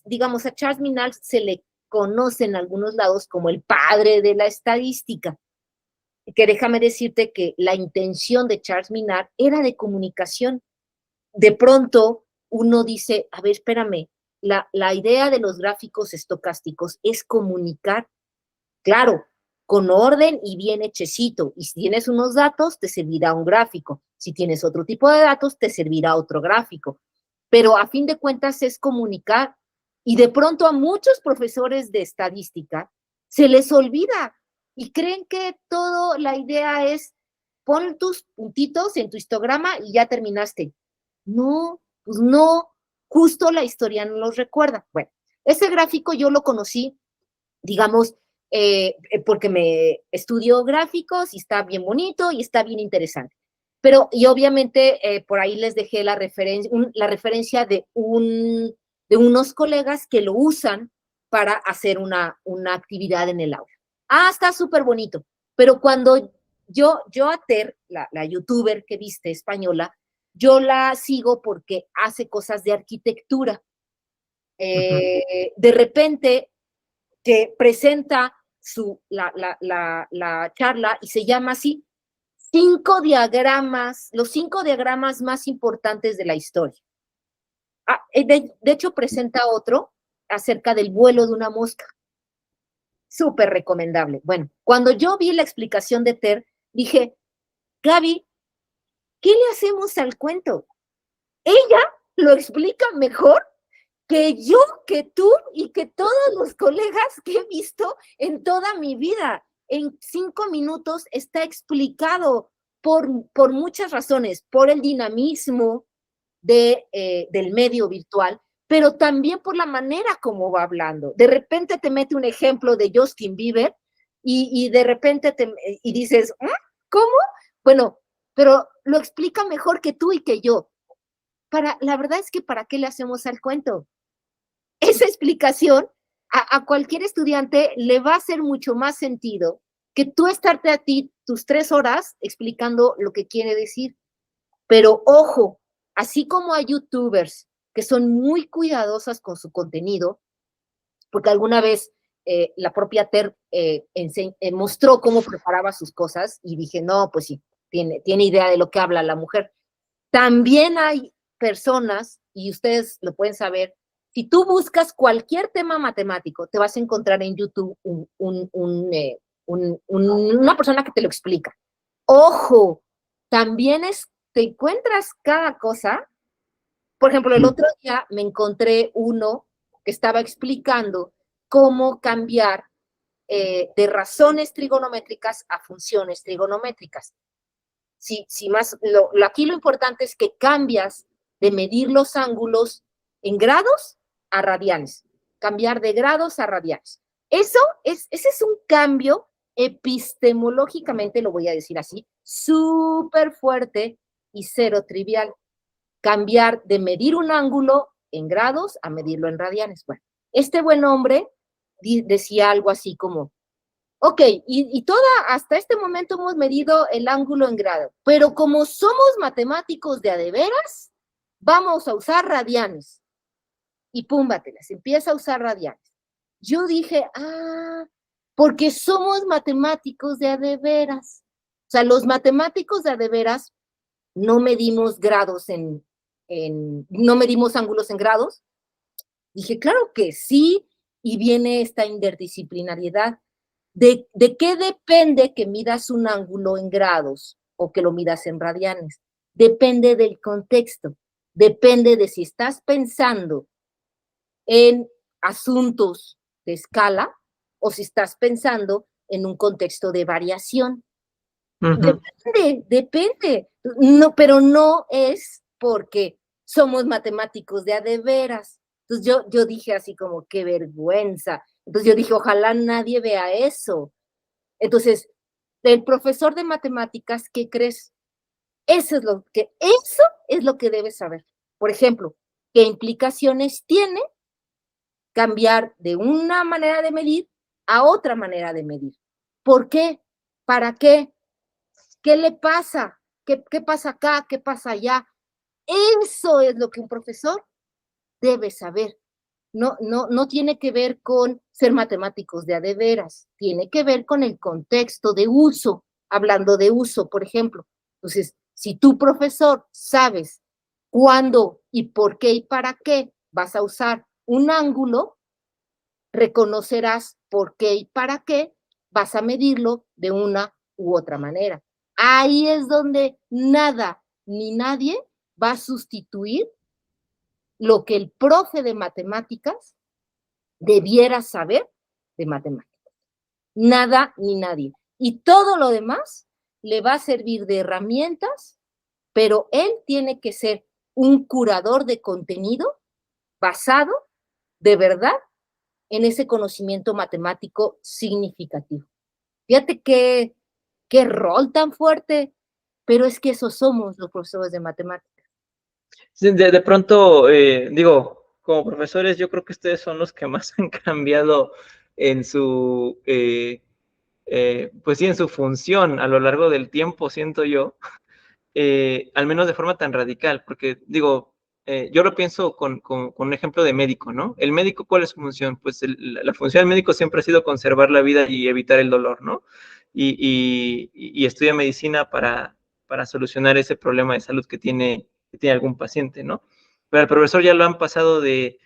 digamos, a Charles-Minard se le conoce en algunos lados como el padre de la estadística, que déjame decirte que la intención de Charles Minard era de comunicación. De pronto uno dice, a ver, espérame, la idea de los gráficos estocásticos es comunicar, claro, con orden y bien hechecito. Y si tienes unos datos, te servirá un gráfico. Si tienes otro tipo de datos, te servirá otro gráfico. Pero a fin de cuentas es comunicar. Y de pronto a muchos profesores de estadística se les olvida y creen que todo la idea es pon tus puntitos en tu histograma y ya terminaste. No, pues no, justo la historia no los recuerda. Bueno, ese gráfico yo lo conocí, digamos, porque me estudio gráficos y está bien bonito y está bien interesante. Pero, y obviamente, por ahí les dejé la referencia de unos colegas que lo usan para hacer una actividad en el aula. Ah, está súper bonito. Pero cuando yo a Ter, la youtuber que viste española, yo la sigo porque hace cosas de arquitectura. De repente que presenta la charla y se llama así, los 5 diagramas más importantes de la historia. De hecho, presenta otro acerca del vuelo de una mosca. Súper recomendable. Bueno, cuando yo vi la explicación de Ter, dije, Gaby, ¿qué le hacemos al cuento? Ella lo explica mejor que yo, que tú y que todos los colegas que he visto en toda mi vida. En 5 minutos está explicado por muchas razones, por el dinamismo del medio virtual, pero también por la manera como va hablando. De repente te mete un ejemplo de Justin Bieber y de repente y dices, ¿cómo? Bueno, pero lo explica mejor que tú y que yo. La verdad es que ¿para qué le hacemos al cuento? Esa explicación a cualquier estudiante le va a hacer mucho más sentido que tú estarte a ti tus 3 horas explicando lo que quiere decir. Pero ojo, así como hay youtubers que son muy cuidadosas con su contenido, porque alguna vez la propia Ter mostró cómo preparaba sus cosas y dije, no, pues sí, tiene idea de lo que habla la mujer. También hay personas, y ustedes lo pueden saber, si tú buscas cualquier tema matemático, te vas a encontrar en YouTube una persona que te lo explica. Ojo, también te encuentras cada cosa Por ejemplo, el otro día me encontré uno que estaba explicando cómo cambiar de razones trigonométricas a funciones trigonométricas. Aquí lo importante es que cambias de medir los ángulos en grados a radianes, cambiar de grados a radianes. Ese es un cambio epistemológicamente, lo voy a decir así, súper fuerte y cero trivial. Cambiar de medir un ángulo en grados a medirlo en radianes. Bueno, este buen hombre decía algo así como, ok, hasta este momento hemos medido el ángulo en grado, pero como somos matemáticos de a de veras, vamos a usar radianes. Y púmbatelas, empieza a usar radianes. Yo dije, porque somos matemáticos de a de veras. O sea, los matemáticos de a de veras no medimos grados no medimos ángulos en grados. Dije, claro que sí, y viene esta interdisciplinariedad. ¿De qué depende que midas un ángulo en grados o que lo midas en radianes? Depende del contexto, depende de si estás pensando en asuntos de escala o si estás pensando en un contexto de variación. Ujú. Depende. No, pero no es porque somos matemáticos de a de veras. Entonces yo dije así como, qué vergüenza. Entonces yo dije, ojalá nadie vea eso. Entonces, el profesor de matemáticas, ¿qué crees? Eso es lo que debes saber. Por ejemplo, ¿qué implicaciones tiene cambiar de una manera de medir a otra manera de medir? ¿Por qué? ¿Para qué? ¿Qué le pasa? ¿Qué pasa acá? ¿Qué pasa allá? Eso es lo que un profesor debe saber. No tiene que ver con ser matemáticos de a de veras, tiene que ver con el contexto de uso, hablando de uso, por ejemplo. Entonces, si tu profesor sabes cuándo y por qué y para qué vas a usar un ángulo, reconocerás por qué y para qué vas a medirlo de una u otra manera. Ahí es donde nada ni nadie va a sustituir lo que el profe de matemáticas debiera saber de matemáticas. Nada ni nadie. Y todo lo demás le va a servir de herramientas, pero él tiene que ser un curador de contenido basado de verdad en ese conocimiento matemático significativo. Fíjate qué rol tan fuerte, pero es que esos somos los profesores de matemáticas. Sí, de pronto, digo, como profesores, yo creo que ustedes son los que más han cambiado en su, pues sí, en su función a lo largo del tiempo, siento yo, al menos de forma tan radical, porque digo, yo lo pienso con un ejemplo de médico, ¿no? El médico, ¿cuál es su función? Pues la función del médico siempre ha sido conservar la vida y evitar el dolor, ¿no? Y estudia medicina para solucionar ese problema de salud que tiene algún paciente, ¿no? Pero al profesor ya lo han pasado de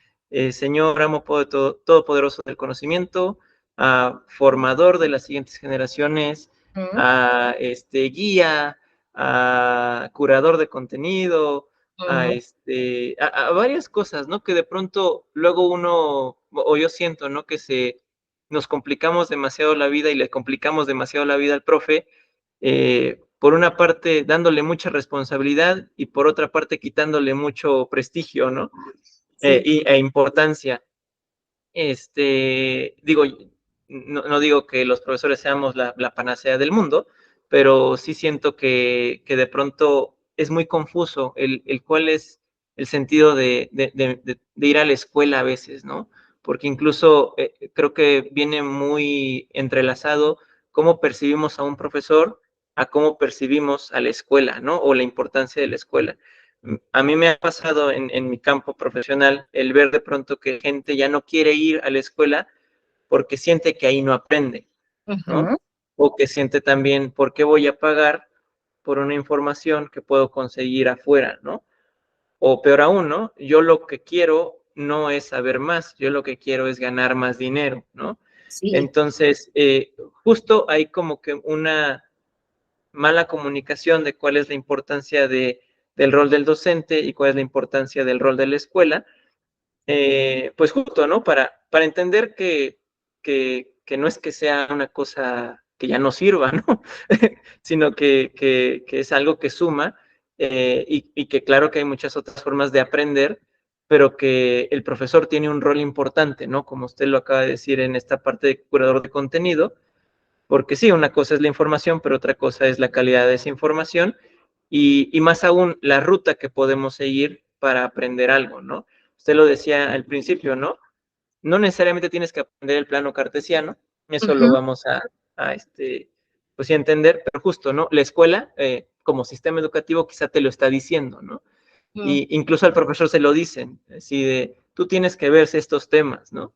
señor amo todopoderoso del conocimiento, a formador de las siguientes generaciones, a guía, a curador de contenido, a varias cosas, ¿no? Que de pronto luego uno, o yo siento, ¿no? Que nos complicamos demasiado la vida y le complicamos demasiado la vida al profe, por una parte dándole mucha responsabilidad y por otra parte quitándole mucho prestigio, ¿no? Sí. E importancia. Digo, no digo que los profesores seamos la panacea del mundo, pero sí siento que de pronto es muy confuso el cuál es el sentido de ir a la escuela a veces, ¿no? Porque incluso creo que viene muy entrelazado cómo percibimos a un profesor a cómo percibimos a la escuela, ¿no? O la importancia de la escuela. A mí me ha pasado en mi campo profesional el ver de pronto que gente ya no quiere ir a la escuela porque siente que ahí no aprende, ¿no? O que siente también, ¿por qué voy a pagar por una información que puedo conseguir afuera, ¿no? O peor aún, ¿no? Yo lo que quiero no es saber más, yo lo que quiero es ganar más dinero, ¿no? Sí. Entonces, justo hay como que una mala comunicación de cuál es la importancia de del rol del docente y cuál es la importancia del rol de la escuela, pues justo, ¿no? Para entender que no es que sea una cosa que ya no sirva, ¿no? Sino que es algo que suma y que claro que hay muchas otras formas de aprender, pero que el profesor tiene un rol importante, ¿no? Como usted lo acaba de decir en esta parte de curador de contenido, porque sí, una cosa es la información, pero otra cosa es la calidad de esa información y más aún la ruta que podemos seguir para aprender algo, ¿no? Usted lo decía al principio, ¿no? No necesariamente tienes que aprender el plano cartesiano, eso lo Ujú, vamos a pues sí, entender, pero justo, ¿no? La escuela, como sistema educativo, quizá te lo está diciendo, ¿no? ujú, Y incluso al profesor se lo dicen, así de, tú tienes que ver estos temas, ¿no?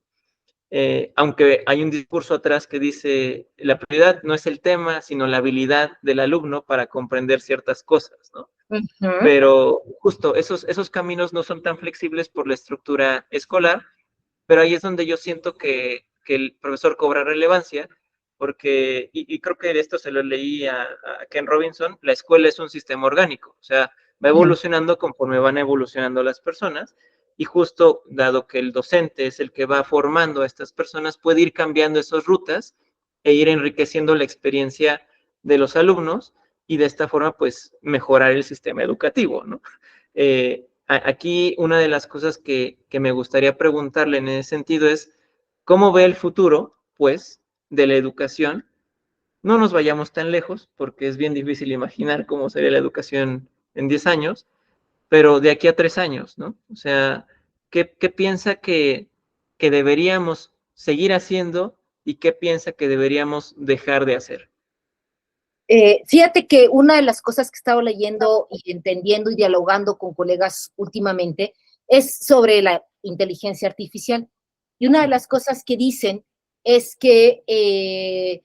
Aunque hay un discurso atrás que dice, la prioridad no es el tema, sino la habilidad del alumno para comprender ciertas cosas, ¿no? ujú. Pero justo esos caminos no son tan flexibles por la estructura escolar, pero ahí es donde yo siento que el profesor cobra relevancia, porque, y creo que esto se lo leí a Ken Robinson, la escuela es un sistema orgánico, o sea, va Ujú. evolucionando conforme van evolucionando las personas, y justo dado que el docente es el que va formando a estas personas, puede ir cambiando esas rutas e ir enriqueciendo la experiencia de los alumnos y de esta forma, pues, mejorar el sistema educativo, ¿no? Aquí una de las cosas que me gustaría preguntarle en ese sentido es, ¿cómo ve el futuro, pues, de la educación? No nos vayamos tan lejos, porque es bien difícil imaginar cómo sería la educación en 10 años, pero de aquí a 3 años, ¿no? O sea, ¿qué piensa que deberíamos seguir haciendo y qué piensa que deberíamos dejar de hacer? Fíjate que una de las cosas que he estado leyendo y entendiendo y dialogando con colegas últimamente es sobre la inteligencia artificial. Y una de las cosas que dicen es que,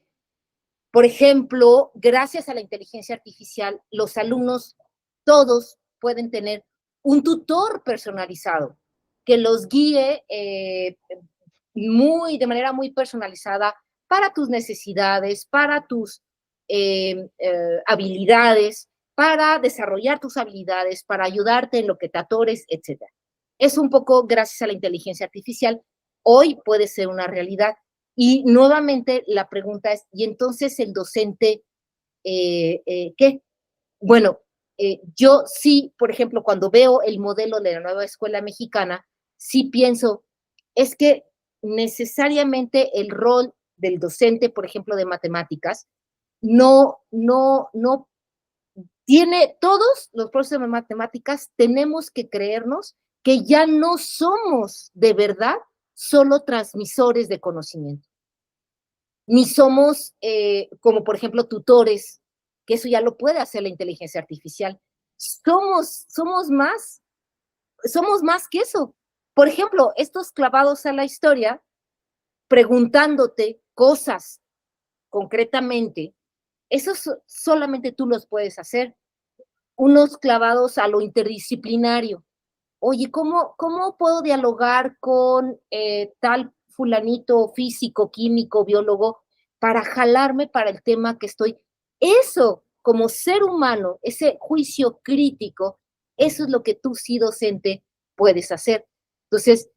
por ejemplo, gracias a la inteligencia artificial, los alumnos todos pueden tener un tutor personalizado que los guíe de manera muy personalizada para tus necesidades, para tus habilidades, para desarrollar tus habilidades, para ayudarte en lo que te atores, etc. Es un poco gracias a la inteligencia artificial. Hoy puede ser una realidad. Y nuevamente la pregunta es, ¿y entonces el docente qué? Bueno, yo sí, por ejemplo, cuando veo el modelo de la nueva escuela mexicana, sí pienso, es que necesariamente el rol del docente, por ejemplo, de matemáticas, no tiene, todos los profesores de matemáticas tenemos que creernos que ya no somos de verdad solo transmisores de conocimiento, ni somos como por ejemplo tutores, que eso ya lo puede hacer la inteligencia artificial. Somos más que eso. Por ejemplo, estos clavados a la historia, preguntándote cosas concretamente, eso solamente tú los puedes hacer. Unos clavados a lo interdisciplinario. Oye, ¿cómo puedo dialogar con tal fulanito físico, químico, biólogo, para jalarme para el tema que estoy? Eso, como ser humano, ese juicio crítico, eso es lo que tú sí docente puedes hacer. Entonces,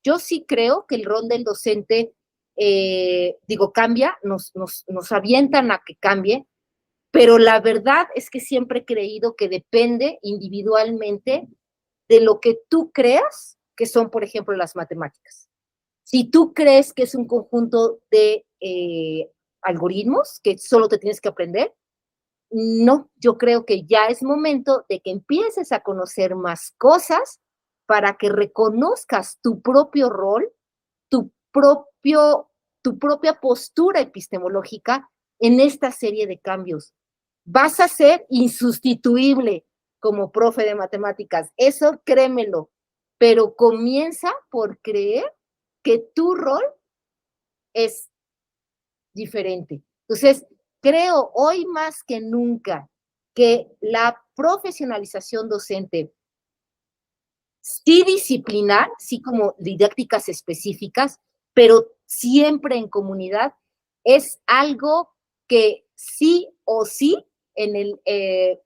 yo sí creo que el rol del docente, cambia, nos avientan a que cambie, pero la verdad es que siempre he creído que depende individualmente de lo que tú creas que son, por ejemplo, las matemáticas. Si tú crees que es un conjunto de algoritmos que solo te tienes que aprender, no, yo creo que ya es momento de que empieces a conocer más cosas para que reconozcas tu propio rol, tu, propio, tu propia postura epistemológica en esta serie de cambios. Vas a ser insustituible como profe de matemáticas, eso créemelo, pero comienza por creer que tu rol es diferente. Entonces, creo hoy más que nunca que la profesionalización docente, sí disciplinar, sí como didácticas específicas, pero siempre en comunidad, es algo que sí o sí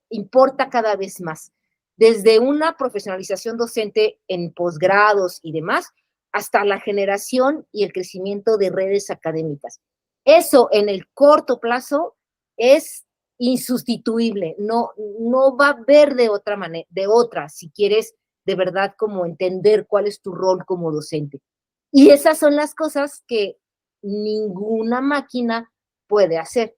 importa cada vez más. Desde una profesionalización docente en posgrados y demás, hasta la generación y el crecimiento de redes académicas. Eso en el corto plazo es insustituible, no va a haber de otra manera, si quieres de verdad como entender cuál es tu rol como docente. Y esas son las cosas que ninguna máquina puede hacer.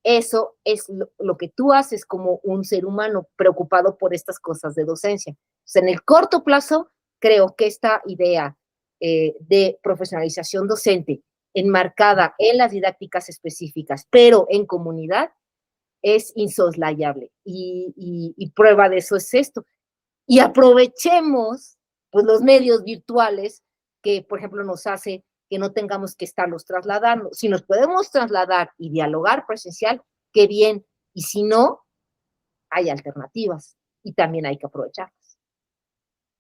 Eso es lo que tú haces como un ser humano preocupado por estas cosas de docencia. O sea, en el corto plazo, creo que esta idea de profesionalización docente enmarcada en las didácticas específicas, pero en comunidad, es insoslayable. Y prueba de eso es esto. Y aprovechemos pues, los medios virtuales que, por ejemplo, nos hace que no tengamos que estarlos trasladando. Si nos podemos trasladar y dialogar presencial, qué bien. Y si no, hay alternativas y también hay que aprovecharlas.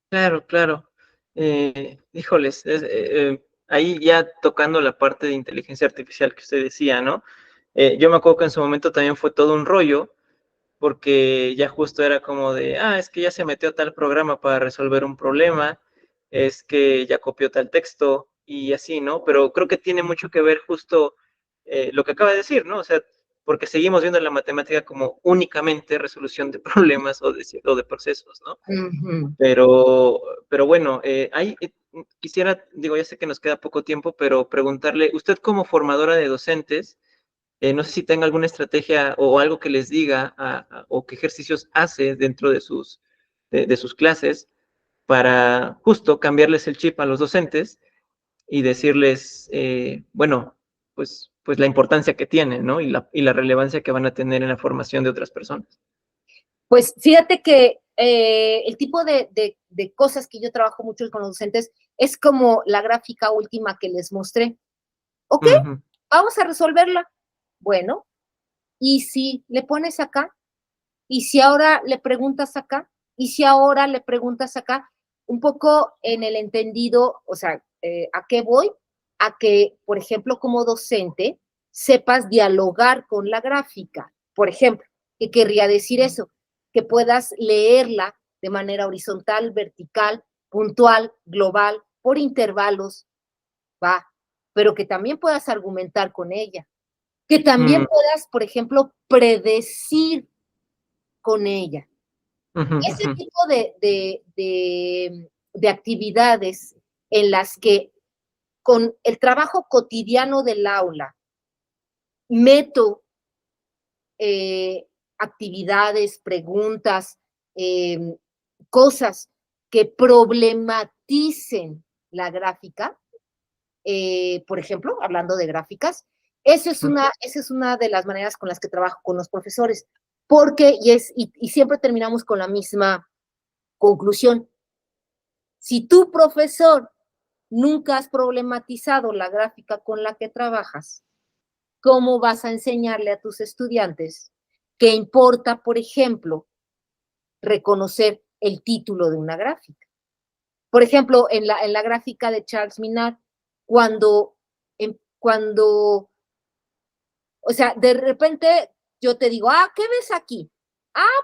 Claro, claro. Híjoles, ahí ya tocando la parte de inteligencia artificial que usted decía, ¿no? Yo me acuerdo que en su momento también fue todo un rollo, porque ya justo era como de, es que ya se metió tal programa para resolver un problema, es que ya copió tal texto y así, ¿no? Pero creo que tiene mucho que ver justo lo que acaba de decir, ¿no? O sea, porque seguimos viendo la matemática como únicamente resolución de problemas o de procesos, ¿no? Uh-huh. Pero bueno, quisiera, digo, ya sé que nos queda poco tiempo, pero preguntarle, usted como formadora de docentes, no sé si tenga alguna estrategia o algo que les diga o qué ejercicios hace dentro de sus clases para justo cambiarles el chip a los docentes y decirles, bueno, pues la importancia que tienen, ¿no? Y la relevancia que van a tener en la formación de otras personas. Pues fíjate que el tipo de cosas que yo trabajo mucho con los docentes es como la gráfica última que les mostré. Ok, Uh-huh. vamos a resolverla. Bueno, ¿y si le pones acá? ¿Y si ahora le preguntas acá? ¿Y si ahora le preguntas acá? Un poco en el entendido, o sea, ¿a qué voy? A que, por ejemplo, como docente, sepas dialogar con la gráfica. Por ejemplo, ¿qué querría decir eso? Que puedas leerla de manera horizontal, vertical, puntual, global, por intervalos, va, pero que también puedas argumentar con ella, que también puedas, por ejemplo, predecir con ella. Uh-huh, Ese uh-huh. tipo de actividades en las que con el trabajo cotidiano del aula meto actividades, preguntas, cosas que problematicen la gráfica, por ejemplo, hablando de gráficas, esa es una de las maneras con las que trabajo con los profesores, porque, y siempre terminamos con la misma conclusión. Si tu profesor nunca has problematizado la gráfica con la que trabajas, ¿cómo vas a enseñarle a tus estudiantes que importa, por ejemplo, reconocer el título de una gráfica? Por ejemplo, en la gráfica de Charles Minard, cuando, o sea, de repente yo te digo, ¿qué ves aquí?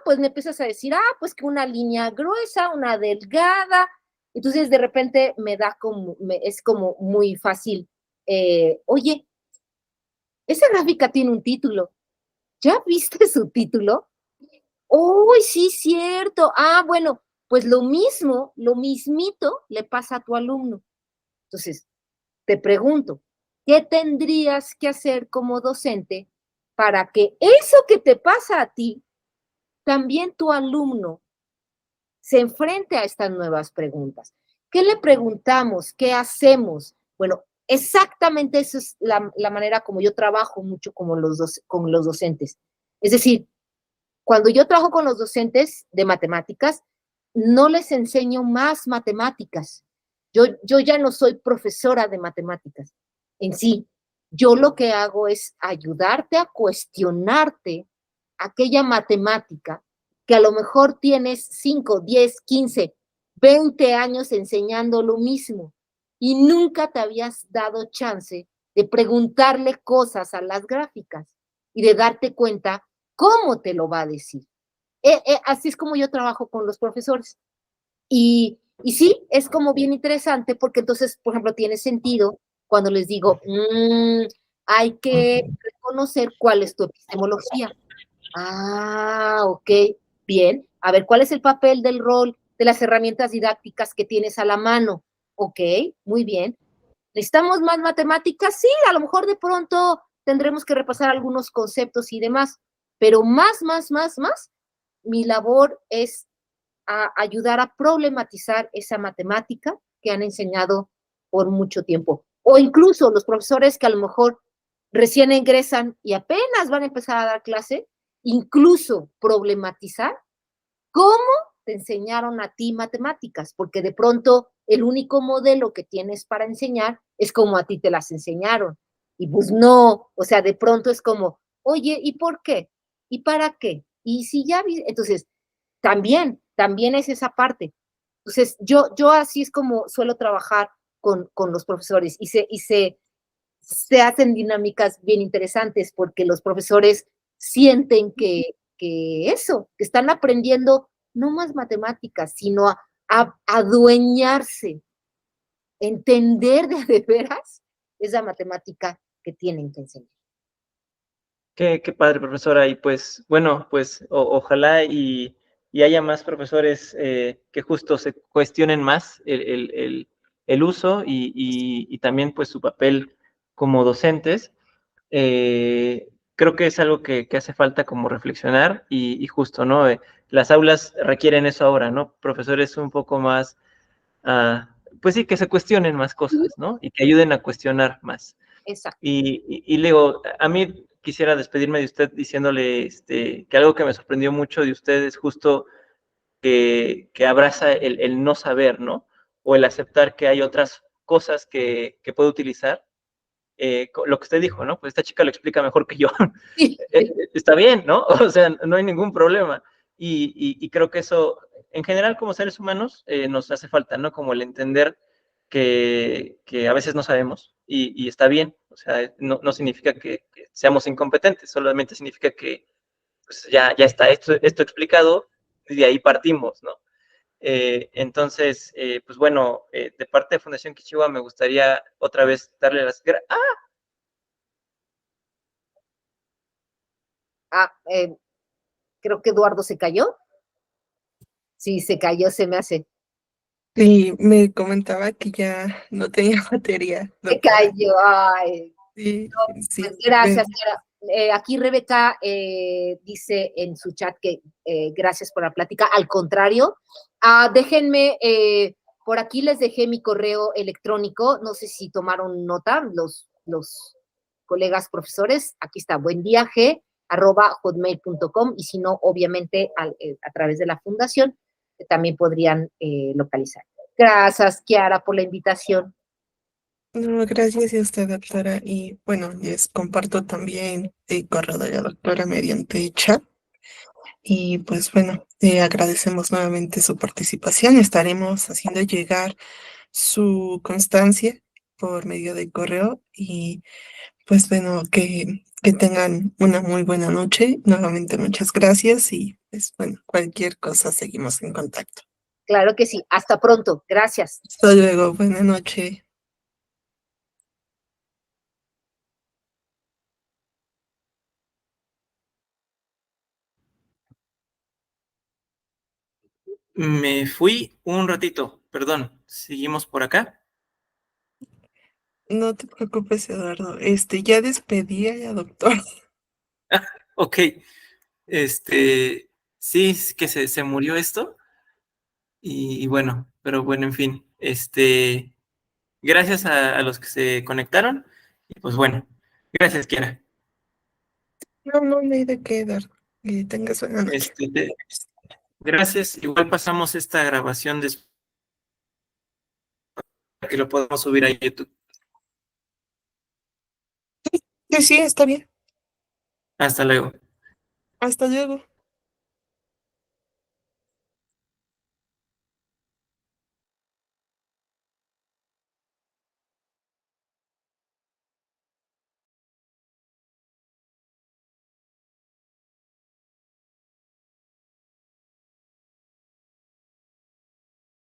Pues me empiezas a decir, pues que una línea gruesa, una delgada. Entonces de repente es como muy fácil. Oye, esa gráfica tiene un título. ¿Ya viste su título? ¡Uy, sí, cierto! Bueno, pues lo mismito le pasa a tu alumno. Entonces, te pregunto, ¿qué tendrías que hacer como docente para que eso que te pasa a ti, también tu alumno se enfrente a estas nuevas preguntas? ¿Qué le preguntamos? ¿Qué hacemos? Bueno, exactamente esa es la manera como yo trabajo mucho con los docentes. Es decir, cuando yo trabajo con los docentes de matemáticas, no les enseño más matemáticas. Yo ya no soy profesora de matemáticas en sí. Yo lo que hago es ayudarte a cuestionarte aquella matemática que a lo mejor tienes 5, 10, 15, 20 años enseñando lo mismo y nunca te habías dado chance de preguntarle cosas a las gráficas y de darte cuenta cómo te lo va a decir. Así es como yo trabajo con los profesores. Y sí, es como bien interesante porque entonces, por ejemplo, tiene sentido cuando les digo, hay que reconocer cuál es tu epistemología. Ah, ok, bien. A ver, ¿cuál es el papel del rol de las herramientas didácticas que tienes a la mano? Ok, muy bien. ¿Necesitamos más matemáticas? Sí, a lo mejor de pronto tendremos que repasar algunos conceptos y demás, pero más, mi labor es ayudar a problematizar esa matemática que han enseñado por mucho tiempo. O incluso los profesores que a lo mejor recién ingresan y apenas van a empezar a dar clase, incluso problematizar cómo te enseñaron a ti matemáticas, porque de pronto el único modelo que tienes para enseñar es como a ti te las enseñaron. Y pues no, o sea, de pronto es como, oye, ¿y por qué? ¿Y para qué? Y si ya vi, entonces, también es esa parte. Entonces, yo así es como suelo trabajar con los profesores se hacen dinámicas bien interesantes porque los profesores sienten que eso, que están aprendiendo no más matemáticas, sino a adueñarse, entender de veras esa matemática que tienen que enseñar. Qué padre, profesora. Y pues, bueno, pues ojalá y haya más profesores que justo se cuestionen más el uso y también pues su papel como docentes. Creo que es algo que hace falta como reflexionar y justo, ¿no? Las aulas requieren eso ahora, ¿no? Profesores un poco más, pues sí, que se cuestionen más cosas, ¿no? Y que ayuden a cuestionar más. Exacto. Y Leo, a mí quisiera despedirme de usted diciéndole que algo que me sorprendió mucho de usted es justo que abraza el no saber, ¿no? O el aceptar que hay otras cosas que puede utilizar. Lo que usted dijo, ¿no? Pues esta chica lo explica mejor que yo. Sí. Está bien, ¿no? O sea, no hay ningún problema. Y creo que eso, en general, como seres humanos, nos hace falta, ¿no? Como el entender que a veces no sabemos y está bien. O sea, no significa que seamos incompetentes, solamente significa que pues, ya está esto explicado y de ahí partimos, ¿no? Entonces, pues bueno, de parte de Fundación Kichiwa me gustaría otra vez darle las gracias. Creo que Eduardo se cayó. Sí, se cayó, se me hace. Sí, me comentaba que ya no tenía batería, Se doctora. cayó, ay. Sí, Pues sí. gracias, Sara. Aquí Rebeca dice en su chat que gracias por la plática. Al contrario, déjenme, por aquí les dejé mi correo electrónico. No sé si tomaron nota los colegas profesores. Aquí está, buendiag@hotmail.com y si no, obviamente a través de la fundación también podrían localizar. Gracias, Kiara, por la invitación. No, gracias a usted, doctora. Y bueno, les comparto también el correo de la doctora mediante chat. Y pues bueno, agradecemos nuevamente su participación. Estaremos haciendo llegar su constancia por medio del correo y pues bueno, que tengan una muy buena noche. Nuevamente muchas gracias y pues bueno, cualquier cosa seguimos en contacto. Claro que sí. Hasta pronto. Gracias. Hasta luego, buena noche. Me fui un ratito, perdón. ¿Seguimos por acá? No te preocupes, Eduardo. Ya despedí a la doctora. Ok. Sí, es que se murió esto. Y bueno, pero bueno, en fin. Gracias a los que se conectaron. Y pues bueno, gracias, Kiara. No hay de qué, Eduardo. Que tengas buena noche. Este, te- gracias. Igual pasamos esta grabación después para que lo podamos subir a YouTube. Sí, sí, está bien. Hasta luego. Hasta luego.